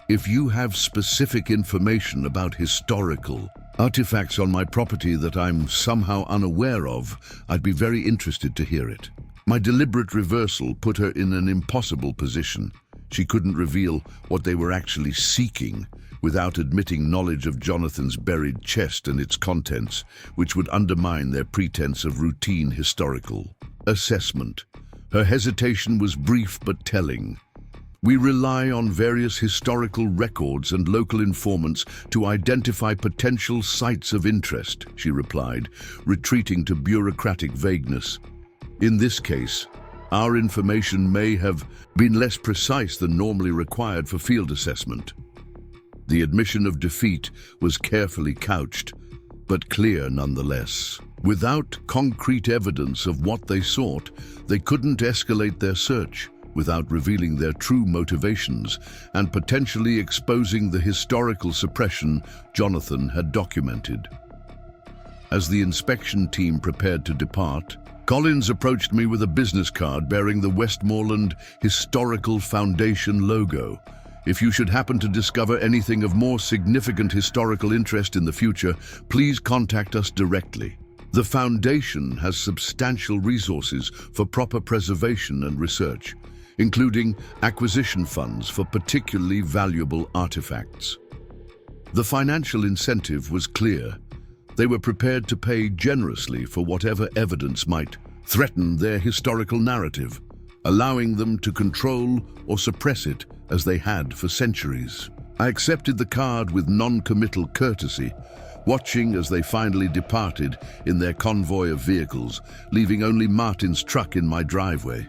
Speaker 1: If you have specific information about historical artifacts on my property that I'm somehow unaware of, I'd be very interested to hear it." My deliberate reversal put her in an impossible position. She couldn't reveal what they were actually seeking without admitting knowledge of Jonathan's buried chest and its contents, which would undermine their pretense of routine historical assessment. Her hesitation was brief but telling. "We rely on various historical records and local informants to identify potential sites of interest," she replied, retreating to bureaucratic vagueness. "In this case, our information may have been less precise than normally required for field assessment." The admission of defeat was carefully couched, but clear nonetheless. Without concrete evidence of what they sought, they couldn't escalate their search without revealing their true motivations and potentially exposing the historical suppression Jonathan had documented. As the inspection team prepared to depart, Collins approached me with a business card bearing the Westmoreland Historical Foundation logo. "If you should happen to discover anything of more significant historical interest in the future, please contact us directly. The Foundation has substantial resources for proper preservation and research, including acquisition funds for particularly valuable artifacts." The financial incentive was clear. They were prepared to pay generously for whatever evidence might threaten their historical narrative, allowing them to control or suppress it as they had for centuries. I accepted the card with non-committal courtesy, watching as they finally departed in their convoy of vehicles, leaving only Martin's truck in my driveway.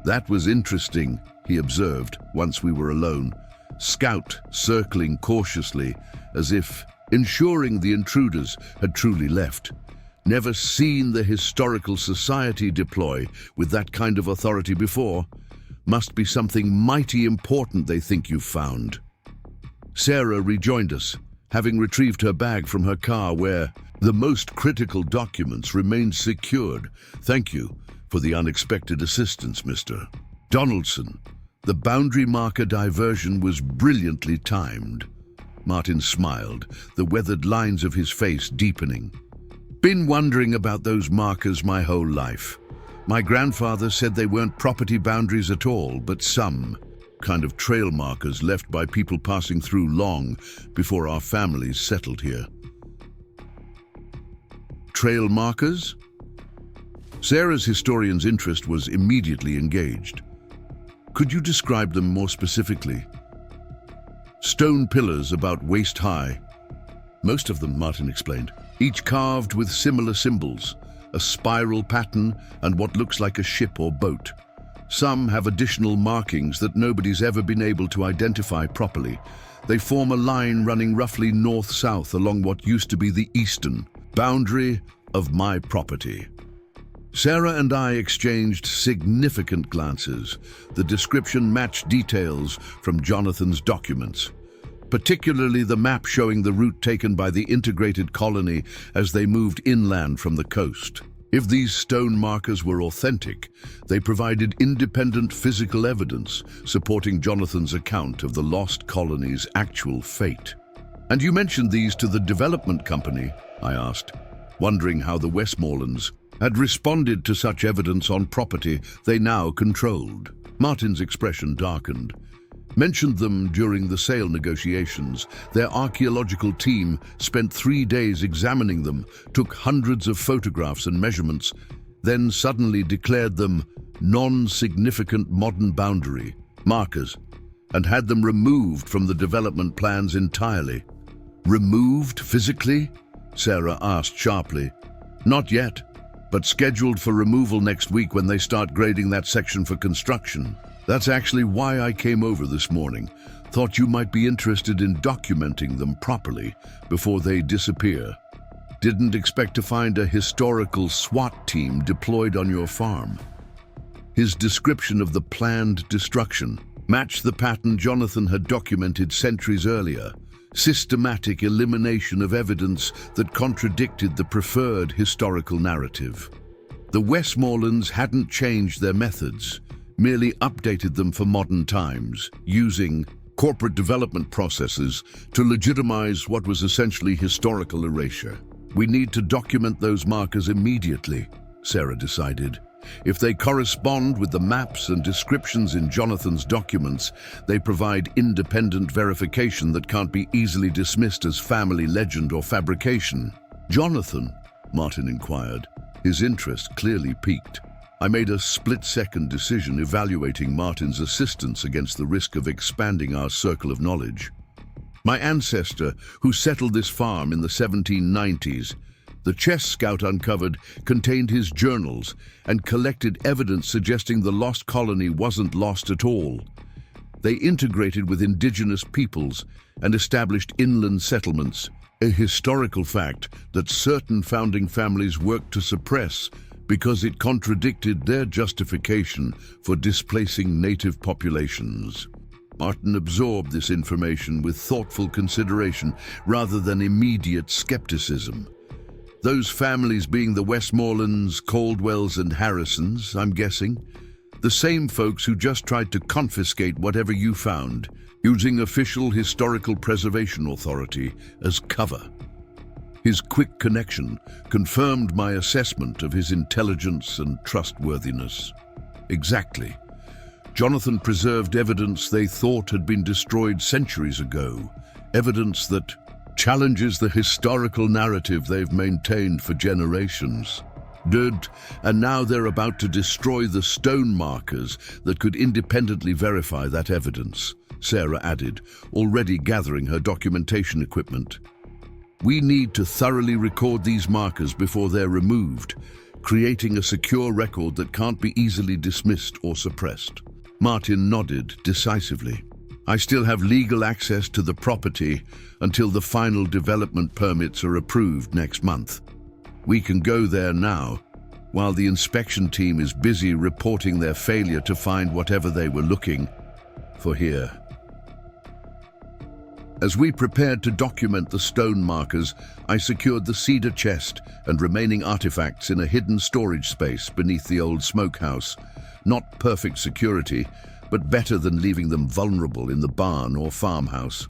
Speaker 1: "That was interesting," he observed once we were alone, Scout circling cautiously as if ensuring the intruders had truly left. "Never seen the Historical Society deploy with that kind of authority before. Must be something mighty important they think you've found." Sarah rejoined us, having retrieved her bag from her car where the most critical documents remained secured. "Thank you for the unexpected assistance, Mr. Donaldson. The boundary marker diversion was brilliantly timed." Martin smiled, the weathered lines of his face deepening. "Been wondering about those markers my whole life. My grandfather said they weren't property boundaries at all, but some kind of trail markers left by people passing through long before our families settled here." "Trail markers?" Sarah's historian's interest was immediately engaged. "Could you describe them more specifically?" "Stone pillars about waist high. Most of them," Martin explained, "each carved with similar symbols, a spiral pattern and what looks like a ship or boat. Some have additional markings that nobody's ever been able to identify properly. They form a line running roughly north-south along what used to be the eastern boundary of my property." Sarah and I exchanged significant glances. The description matched details from Jonathan's documents, particularly the map showing the route taken by the integrated colony as they moved inland from the coast. If these stone markers were authentic, they provided independent physical evidence supporting Jonathan's account of the Lost Colony's actual fate. "And you mentioned these to the development company?" I asked, wondering how the Westmorelands had responded to such evidence on property they now controlled. Martin's expression darkened. "Mentioned them during the sale negotiations. Their archaeological team spent 3 days examining them, took hundreds of photographs and measurements, then suddenly declared them non-significant modern boundary markers and had them removed from the development plans entirely." "Removed physically?" Sarah asked sharply. "Not yet, but scheduled for removal next week when they start grading that section for construction. That's actually why I came over this morning. Thought you might be interested in documenting them properly before they disappear. Didn't expect to find a historical SWAT team deployed on your farm." His description of the planned destruction matched the pattern Jonathan had documented centuries earlier. Systematic elimination of evidence that contradicted the preferred historical narrative. The Westmorelands hadn't changed their methods, merely updated them for modern times, using corporate development processes to legitimize what was essentially historical erasure. "We need to document those markers immediately," Sarah decided. If they correspond with the maps and descriptions in Jonathan's documents, they provide independent verification that can't be easily dismissed as family legend or fabrication. "Jonathan?" Martin inquired, his interest clearly piqued. I made a split-second decision evaluating Martin's assistance against the risk of expanding our circle of knowledge. "My ancestor, who settled this farm in the 1790s, the chest Scout uncovered contained his journals and collected evidence suggesting the lost colony wasn't lost at all. They integrated with indigenous peoples and established inland settlements, a historical fact that certain founding families worked to suppress because it contradicted their justification for displacing native populations." Martin absorbed this information with thoughtful consideration rather than immediate skepticism. "Those families being the Westmorlands, Caldwells and Harrisons, I'm guessing. The same folks who just tried to confiscate whatever you found, using official historical preservation authority as cover." His quick connection confirmed my assessment of his intelligence and trustworthiness. Exactly. Jonathan preserved evidence they thought had been destroyed centuries ago, evidence that challenges the historical narrative they've maintained for generations. And now they're about to destroy the stone markers that could independently verify that evidence, Sarah added, already gathering her documentation equipment. "We need to thoroughly record these markers before they're removed, creating a secure record that can't be easily dismissed or suppressed." Martin nodded decisively. "I still have legal access to the property until the final development permits are approved next month. We can go there now, while the inspection team is busy reporting their failure to find whatever they were looking for here." As we prepared to document the stone markers, I secured the cedar chest and remaining artifacts in a hidden storage space beneath the old smokehouse. Not perfect security, but better than leaving them vulnerable in the barn or farmhouse.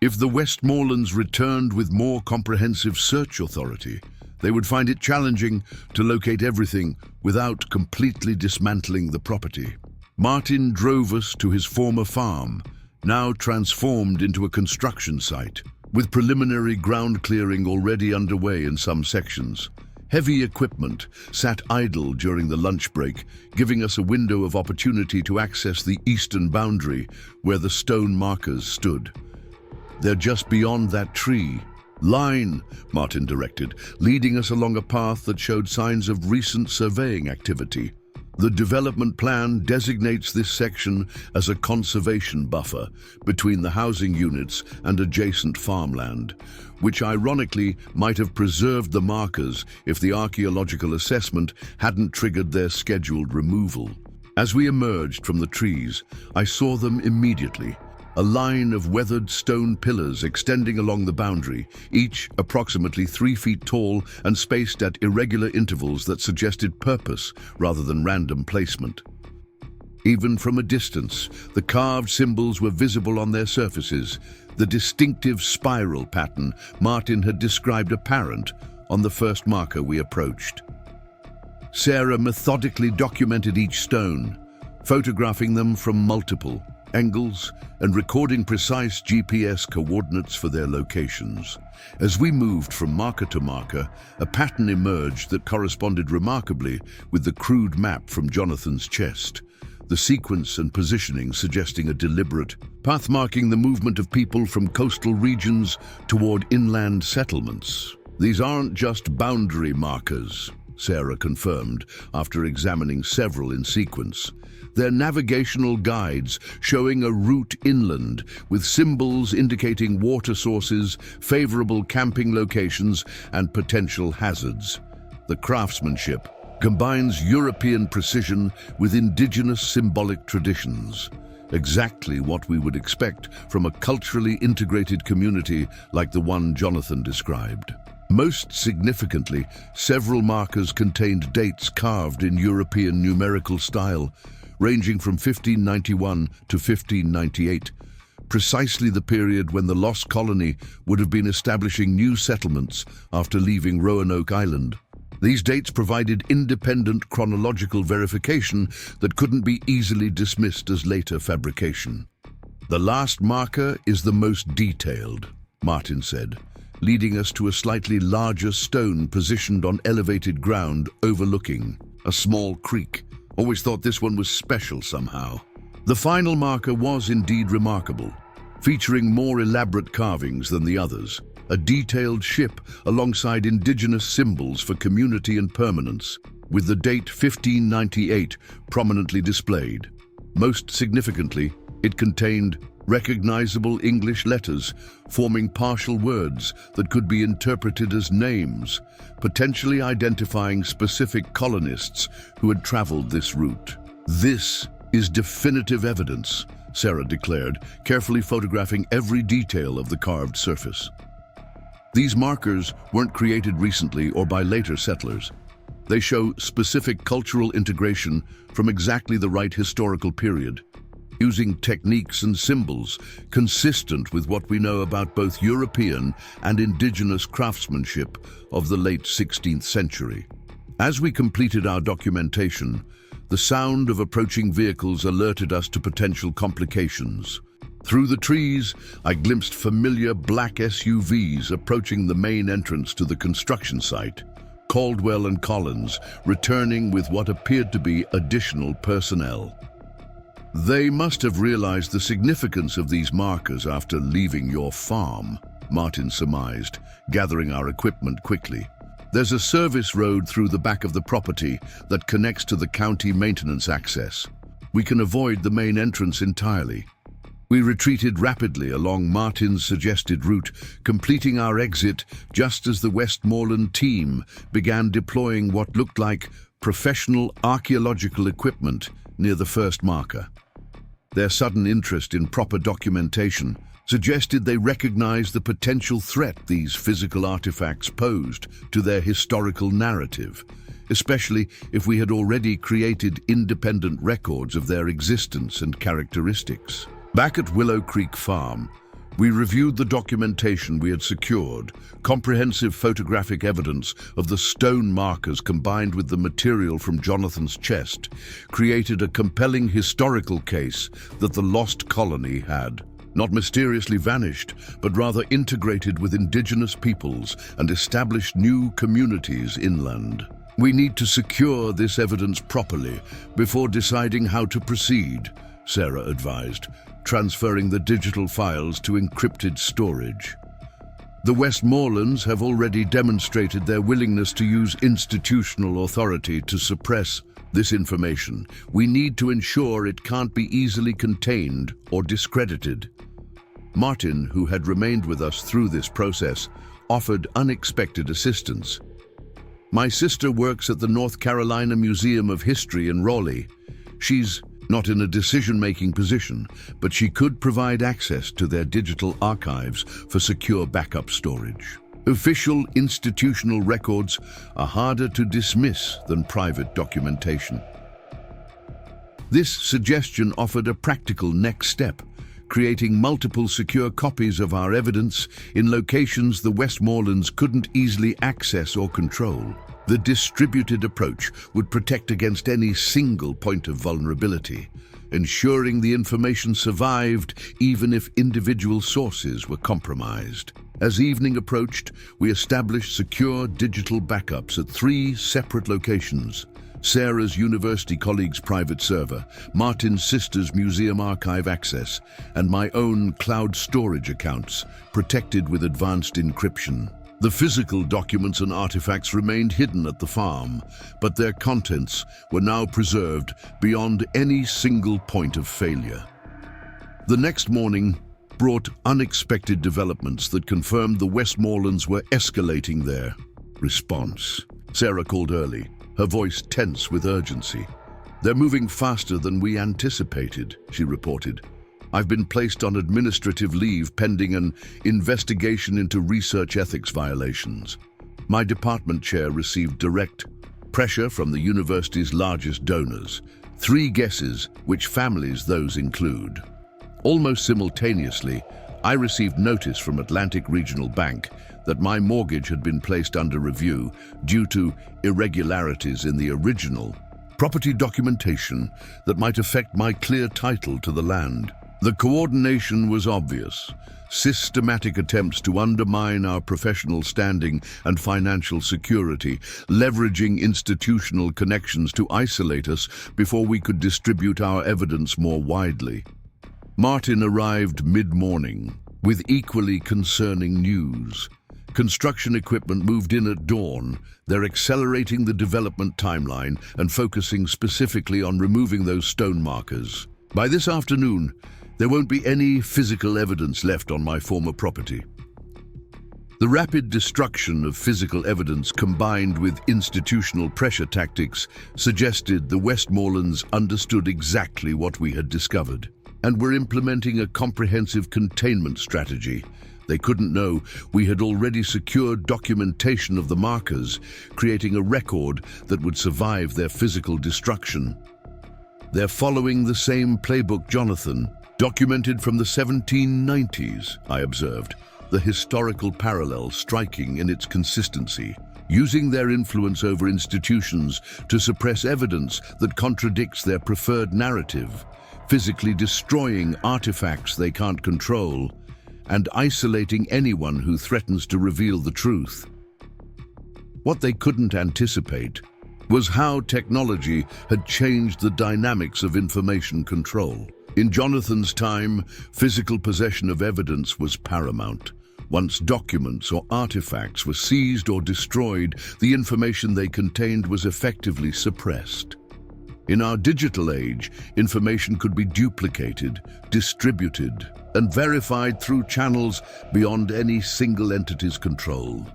Speaker 1: If the Westmorlands returned with more comprehensive search authority, they would find it challenging to locate everything without completely dismantling the property. Martin drove us to his former farm, now transformed into a construction site, with preliminary ground clearing already underway in some sections. Heavy equipment sat idle during the lunch break, giving us a window of opportunity to access the eastern boundary where the stone markers stood. "They're just beyond that tree." "Line," Martin directed, leading us along a path that showed signs of recent surveying activity. The development plan designates this section as a conservation buffer between the housing units and adjacent farmland, which ironically might have preserved the markers if the archaeological assessment hadn't triggered their scheduled removal. As we emerged from the trees, I saw them immediately. A line of weathered stone pillars extending along the boundary, each approximately 3 feet tall and spaced at irregular intervals that suggested purpose rather than random placement. Even from a distance, the carved symbols were visible on their surfaces, the distinctive spiral pattern Martin had described apparent on the first marker we approached. Sarah methodically documented each stone, photographing them from multiple angles and recording precise GPS coordinates for their locations. As we moved from marker to marker, a pattern emerged that corresponded remarkably with the crude map from Jonathan's chest, the sequence and positioning suggesting a deliberate path marking the movement of people from coastal regions toward inland settlements. "These aren't just boundary markers," Sarah confirmed after examining several in sequence. "They're navigational guides showing a route inland, with symbols indicating water sources, favorable camping locations, and potential hazards." The craftsmanship combines European precision with indigenous symbolic traditions, exactly what we would expect from a culturally integrated community like the one Jonathan described. Most significantly, several markers contained dates carved in European numerical style, ranging from 1591 to 1598, precisely the period when the Lost Colony would have been establishing new settlements after leaving Roanoke Island. These dates provided independent chronological verification that couldn't be easily dismissed as later fabrication. "The last marker is the most detailed," Martin said, leading us to a slightly larger stone positioned on elevated ground overlooking a small creek. Always thought this one was special somehow. The final marker was indeed remarkable, featuring more elaborate carvings than the others. A detailed ship alongside indigenous symbols for community and permanence, with the date 1598 prominently displayed. Most significantly, it contained recognizable English letters forming partial words that could be interpreted as names, potentially identifying specific colonists who had traveled this route. "This is definitive evidence," Sarah declared, carefully photographing every detail of the carved surface. These markers weren't created recently or by later settlers. They show specific cultural integration from exactly the right historical period, using techniques and symbols consistent with what we know about both European and indigenous craftsmanship of the late 16th century. As we completed our documentation, the sound of approaching vehicles alerted us to potential complications. Through the trees, I glimpsed familiar black SUVs approaching the main entrance to the construction site, Caldwell and Collins returning with what appeared to be additional personnel. "They must have realized the significance of these markers after leaving your farm," Martin surmised, gathering our equipment quickly. "There's a service road through the back of the property that connects to the county maintenance access. We can avoid the main entrance entirely." We retreated rapidly along Martin's suggested route, completing our exit just as the Westmoreland team began deploying what looked like professional archaeological equipment near the first marker. Their sudden interest in proper documentation suggested they recognized the potential threat these physical artifacts posed to their historical narrative, especially if we had already created independent records of their existence and characteristics. Back at Willow Creek Farm, we reviewed the documentation we had secured. Comprehensive photographic evidence of the stone markers combined with the material from Jonathan's chest created a compelling historical case that the Lost Colony had not mysteriously vanished, but rather integrated with indigenous peoples and established new communities inland. "We need to secure this evidence properly before deciding how to proceed," Sarah advised, transferring the digital files to encrypted storage. "The Westmorelands have already demonstrated their willingness to use institutional authority to suppress this information. We need to ensure it can't be easily contained or discredited." Martin, who had remained with us through this process, offered unexpected assistance. "My sister works at the North Carolina Museum of History in Raleigh. She's not in a decision-making position, but she could provide access to their digital archives for secure backup storage. Official institutional records are harder to dismiss than private documentation." This suggestion offered a practical next step, creating multiple secure copies of our evidence in locations the Westmorelands couldn't easily access or control. The distributed approach would protect against any single point of vulnerability, ensuring the information survived even if individual sources were compromised. As evening approached, we established secure digital backups at 3 separate locations: Sarah's university colleague's private server, Martin's sister's museum archive access, and my own cloud storage accounts, protected with advanced encryption. The physical documents and artifacts remained hidden at the farm, but their contents were now preserved beyond any single point of failure. The next morning brought unexpected developments that confirmed the Westmorelands were escalating their response. Sarah called early, her voice tense with urgency. "They're moving faster than we anticipated," she reported. "I've been placed on administrative leave pending an investigation into research ethics violations." My department chair received direct pressure from the university's largest donors. 3 guesses which families those include. Almost simultaneously, I received notice from Atlantic Regional Bank that my mortgage had been placed under review due to irregularities in the original property documentation that might affect my clear title to the land. The coordination was obvious. Systematic attempts to undermine our professional standing and financial security, leveraging institutional connections to isolate us before we could distribute our evidence more widely. Martin arrived mid-morning with equally concerning news. Construction equipment moved in at dawn. They're accelerating the development timeline and focusing specifically on removing those stone markers. By this afternoon, there won't be any physical evidence left on my former property. The rapid destruction of physical evidence combined with institutional pressure tactics suggested the Westmorlands understood exactly what we had discovered and were implementing a comprehensive containment strategy. They couldn't know we had already secured documentation of the markers, creating a record that would survive their physical destruction. They're following the same playbook, Jonathan, documented from the 1790s, I observed, the historical parallel striking in its consistency, using their influence over institutions to suppress evidence that contradicts their preferred narrative, physically destroying artifacts they can't control, and isolating anyone who threatens to reveal the truth. What they couldn't anticipate was how technology had changed the dynamics of information control. In Jonathan's time, physical possession of evidence was paramount. Once documents or artifacts were seized or destroyed, the information they contained was effectively suppressed. In our digital age, information could be duplicated, distributed, and verified through channels beyond any single entity's control.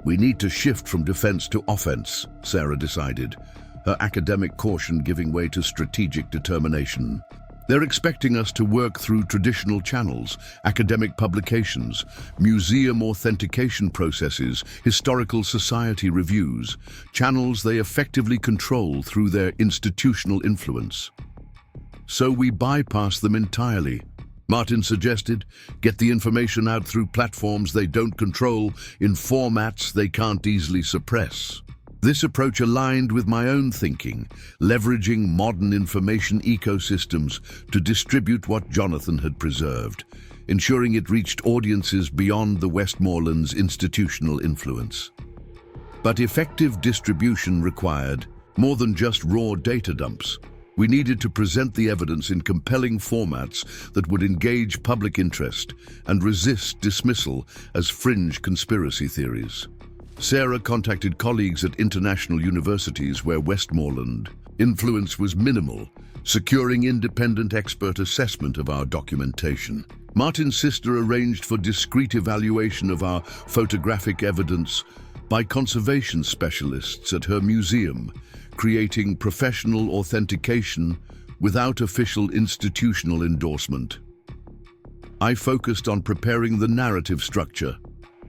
Speaker 1: We need to shift from defense to offense, Sarah decided, her academic caution giving way to strategic determination. They're expecting us to work through traditional channels, academic publications, museum authentication processes, historical society reviews, channels they effectively control through their institutional influence. So we bypass them entirely. Martin suggested, get the information out through platforms they don't control in formats they can't easily suppress. This approach aligned with my own thinking, leveraging modern information ecosystems to distribute what Jonathan had preserved, ensuring it reached audiences beyond the Westmorlands' institutional influence. But effective distribution required more than just raw data dumps. We needed to present the evidence in compelling formats that would engage public interest and resist dismissal as fringe conspiracy theories. Sarah contacted colleagues at international universities where Westmorland influence was minimal, securing independent expert assessment of our documentation. Martin's sister arranged for discreet evaluation of our photographic evidence by conservation specialists at her museum, creating professional authentication without official institutional endorsement. I focused on preparing the narrative structure,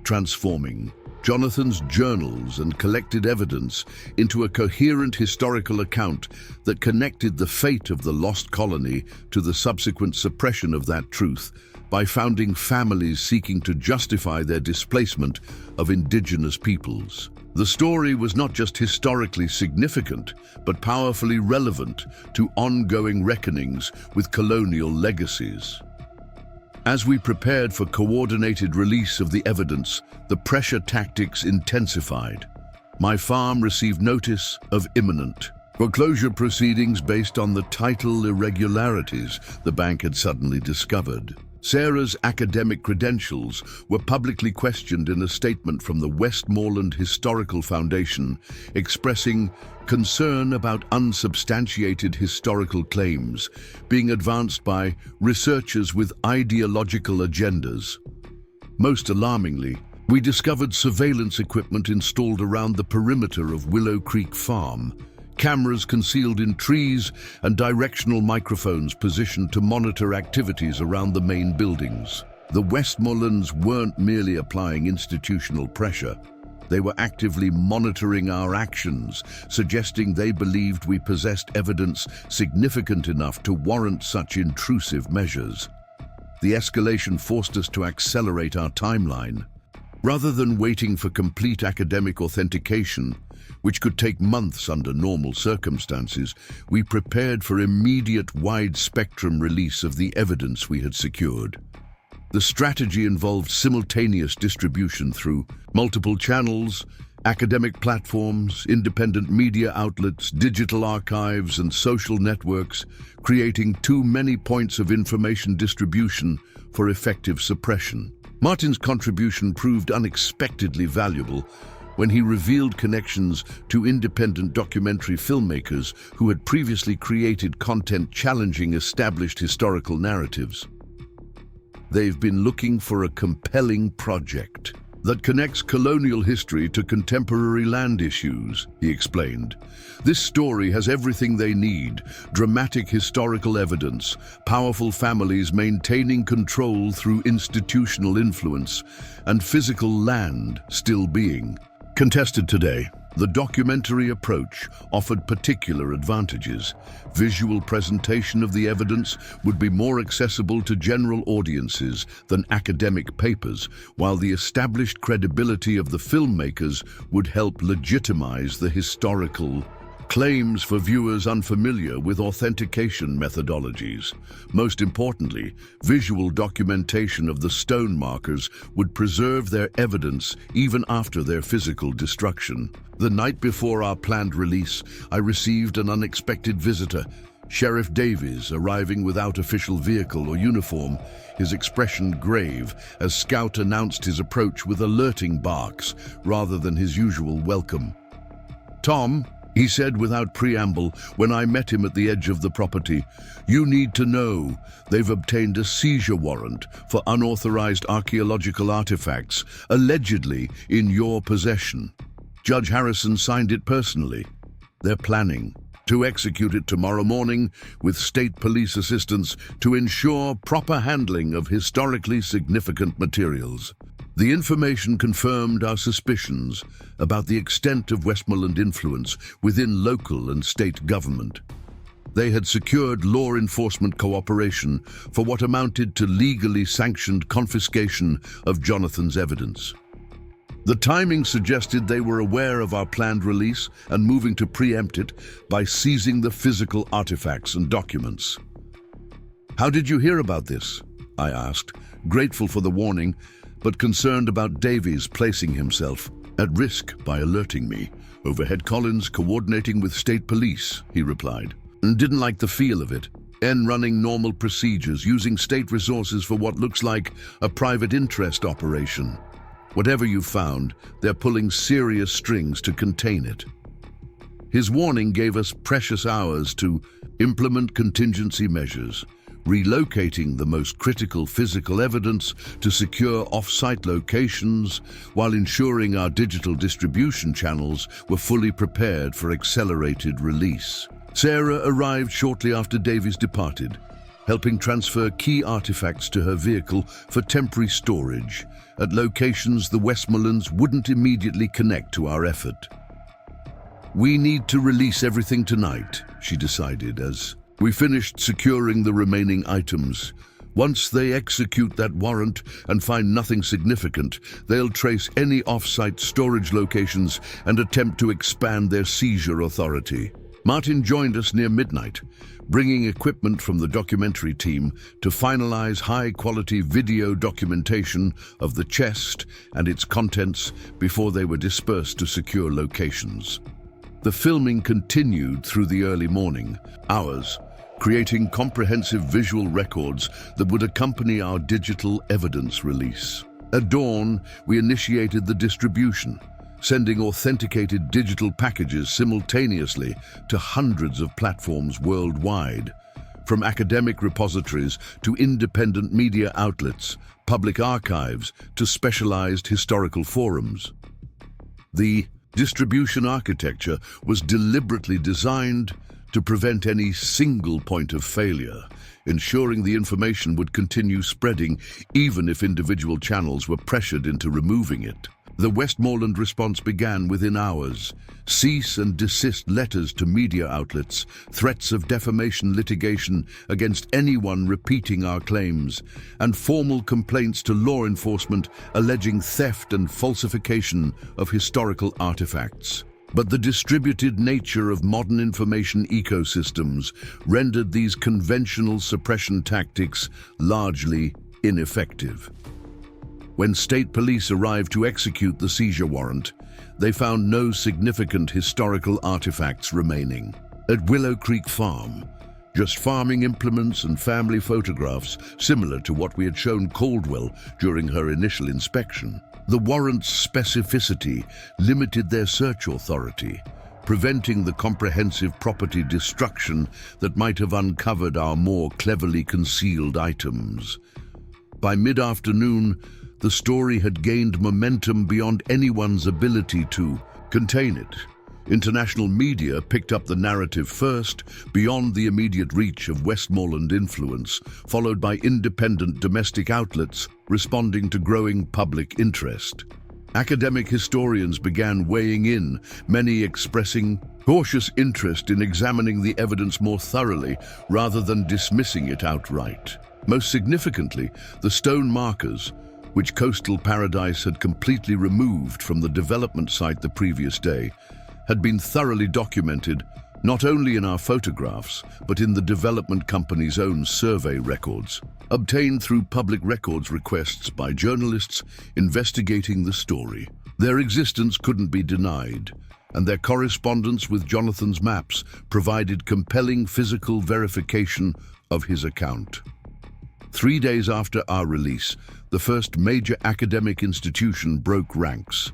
Speaker 1: transforming Jonathan's journals and collected evidence into a coherent historical account that connected the fate of the Lost Colony to the subsequent suppression of that truth by founding families seeking to justify their displacement of indigenous peoples. The story was not just historically significant, but powerfully relevant to ongoing reckonings with colonial legacies. As we prepared for coordinated release of the evidence, the pressure tactics intensified. My farm received notice of imminent foreclosure proceedings based on the title irregularities the bank had suddenly discovered. Sarah's academic credentials were publicly questioned in a statement from the Westmorland Historical Foundation, expressing concern about unsubstantiated historical claims being advanced by researchers with ideological agendas. Most alarmingly, we discovered surveillance equipment installed around the perimeter of Willow Creek Farm, cameras concealed in trees and directional microphones positioned to monitor activities around the main buildings. The Westmorlands weren't merely applying institutional pressure. They were actively monitoring our actions, suggesting they believed we possessed evidence significant enough to warrant such intrusive measures. The escalation forced us to accelerate our timeline. Rather than waiting for complete academic authentication, which could take months under normal circumstances, we prepared for immediate wide-spectrum release of the evidence we had secured. The strategy involved simultaneous distribution through multiple channels, academic platforms, independent media outlets, digital archives, and social networks, creating too many points of information distribution for effective suppression. Martin's contribution proved unexpectedly valuable when he revealed connections to independent documentary filmmakers who had previously created content challenging established historical narratives. They've been looking for a compelling project that connects colonial history to contemporary land issues, he explained. This story has everything they need: dramatic historical evidence, powerful families maintaining control through institutional influence, and physical land still being contested today. The documentary approach offered particular advantages. Visual presentation of the evidence would be more accessible to general audiences than academic papers, while the established credibility of the filmmakers would help legitimize the historical claims for viewers unfamiliar with authentication methodologies. Most importantly, visual documentation of the stone markers would preserve their evidence even after their physical destruction. The night before our planned release, I received an unexpected visitor, Sheriff Davies, arriving without official vehicle or uniform, his expression grave as Scout announced his approach with alerting barks rather than his usual welcome. "Tom," he said without preamble when I met him at the edge of the property, "you need to know they've obtained a seizure warrant for unauthorized archaeological artifacts, allegedly in your possession. Judge Harrison signed it personally. They're planning to execute it tomorrow morning with state police assistance to ensure proper handling of historically significant materials." The information confirmed our suspicions about the extent of Westmoreland influence within local and state government. They had secured law enforcement cooperation for what amounted to legally sanctioned confiscation of Jonathan's evidence. The timing suggested they were aware of our planned release and moving to preempt it by seizing the physical artifacts and documents. "How did you hear about this?" I asked, grateful for the warning, but concerned about Davies placing himself at risk by alerting me. "Overhead Collins coordinating with state police," he replied, and didn't like the feel of it. Running normal procedures, using state resources for what looks like a private interest operation. Whatever you found, they're pulling serious strings to contain it. His warning gave us precious hours to implement contingency measures, relocating the most critical physical evidence to secure off-site locations while ensuring our digital distribution channels were fully prepared for accelerated release. Sarah arrived shortly after Davies departed, helping transfer key artifacts to her vehicle for temporary storage at locations the Westmorelands wouldn't immediately connect to our effort. "We need to release everything tonight," she decided as we finished securing the remaining items. "Once they execute that warrant and find nothing significant, they'll trace any off-site storage locations and attempt to expand their seizure authority." Martin joined us near midnight, bringing equipment from the documentary team to finalize high-quality video documentation of the chest and its contents before they were dispersed to secure locations. The filming continued through the early morning hours, creating comprehensive visual records that would accompany our digital evidence release. At dawn, we initiated the distribution, sending authenticated digital packages simultaneously to hundreds of platforms worldwide, from academic repositories to independent media outlets, public archives to specialized historical forums. The distribution architecture was deliberately designed to prevent any single point of failure, ensuring the information would continue spreading even if individual channels were pressured into removing it. The Westmoreland response began within hours. Cease and desist letters to media outlets, threats of defamation litigation against anyone repeating our claims, and formal complaints to law enforcement alleging theft and falsification of historical artifacts. But the distributed nature of modern information ecosystems rendered these conventional suppression tactics largely ineffective. When state police arrived to execute the seizure warrant, they found no significant historical artifacts remaining. At Willow Creek Farm, just farming implements and family photographs similar to what we had shown Caldwell during her initial inspection. The warrant's specificity limited their search authority, preventing the comprehensive property destruction that might have uncovered our more cleverly concealed items. By mid-afternoon, the story had gained momentum beyond anyone's ability to contain it. International media picked up the narrative first, beyond the immediate reach of Westmoreland influence, followed by independent domestic outlets responding to growing public interest. Academic historians began weighing in, many expressing cautious interest in examining the evidence more thoroughly rather than dismissing it outright. Most significantly, the stone markers, which Coastal Paradise had completely removed from the development site the previous day, had been thoroughly documented not only in our photographs, but in the development company's own survey records, obtained through public records requests by journalists investigating the story. Their existence couldn't be denied, and their correspondence with Jonathan's maps provided compelling physical verification of his account. 3 days after our release, the first major academic institution broke ranks.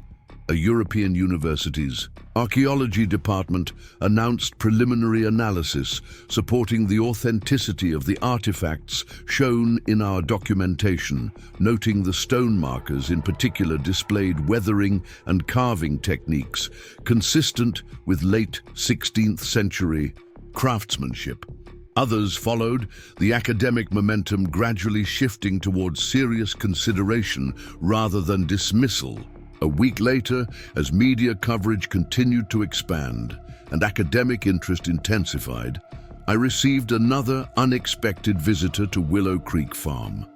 Speaker 1: A European university's archaeology department announced preliminary analysis supporting the authenticity of the artifacts shown in our documentation, noting the stone markers in particular displayed weathering and carving techniques consistent with late 16th century craftsmanship. Others followed, the academic momentum gradually shifting towards serious consideration rather than dismissal. A week later, as media coverage continued to expand and academic interest intensified, I received another unexpected visitor to Willow Creek Farm.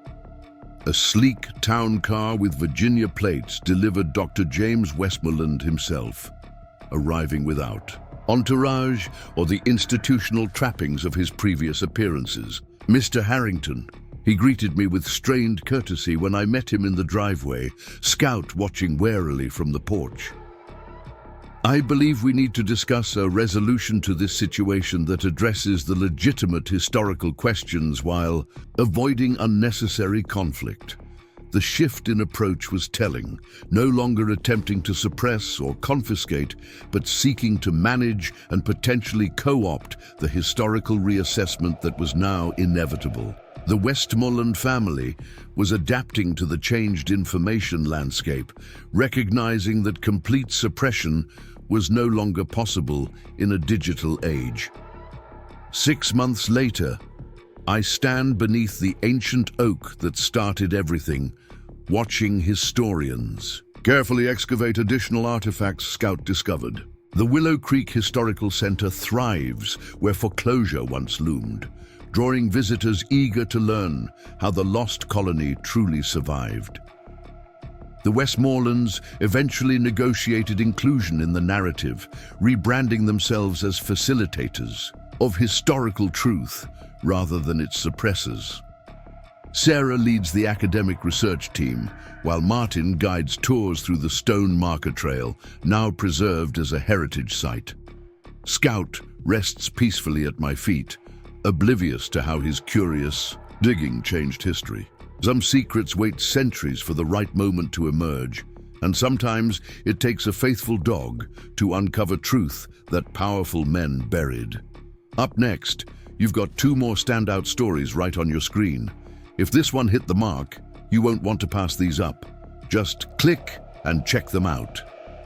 Speaker 1: A sleek town car with Virginia plates delivered Dr. James Westmoreland himself, arriving without entourage or the institutional trappings of his previous appearances. Mr. Harrington, he greeted me with strained courtesy when I met him in the driveway, Scout watching warily from the porch. I believe we need to discuss a resolution to this situation that addresses the legitimate historical questions while avoiding unnecessary conflict. The shift in approach was telling, no longer attempting to suppress or confiscate, but seeking to manage and potentially co-opt the historical reassessment that was now inevitable. The Westmoreland family was adapting to the changed information landscape, recognizing that complete suppression was no longer possible in a digital age. 6 months later, I stand beneath the ancient oak that started everything, watching historians carefully excavate additional artifacts Scout discovered. The Willow Creek Historical Center thrives where foreclosure once loomed, drawing visitors eager to learn how the Lost Colony truly survived. The Westmorelands eventually negotiated inclusion in the narrative, rebranding themselves as facilitators of historical truth rather than its suppressors. Sarah leads the academic research team, while Martin guides tours through the stone marker trail, now preserved as a heritage site. Scout rests peacefully at my feet, oblivious to how his curious digging changed history. Some secrets wait centuries for the right moment to emerge, and sometimes it takes a faithful dog to uncover truth that powerful men buried. Up next, you've got 2 more standout stories right on your screen. If this one hit the mark, you won't want to pass these up. Just click and check them out.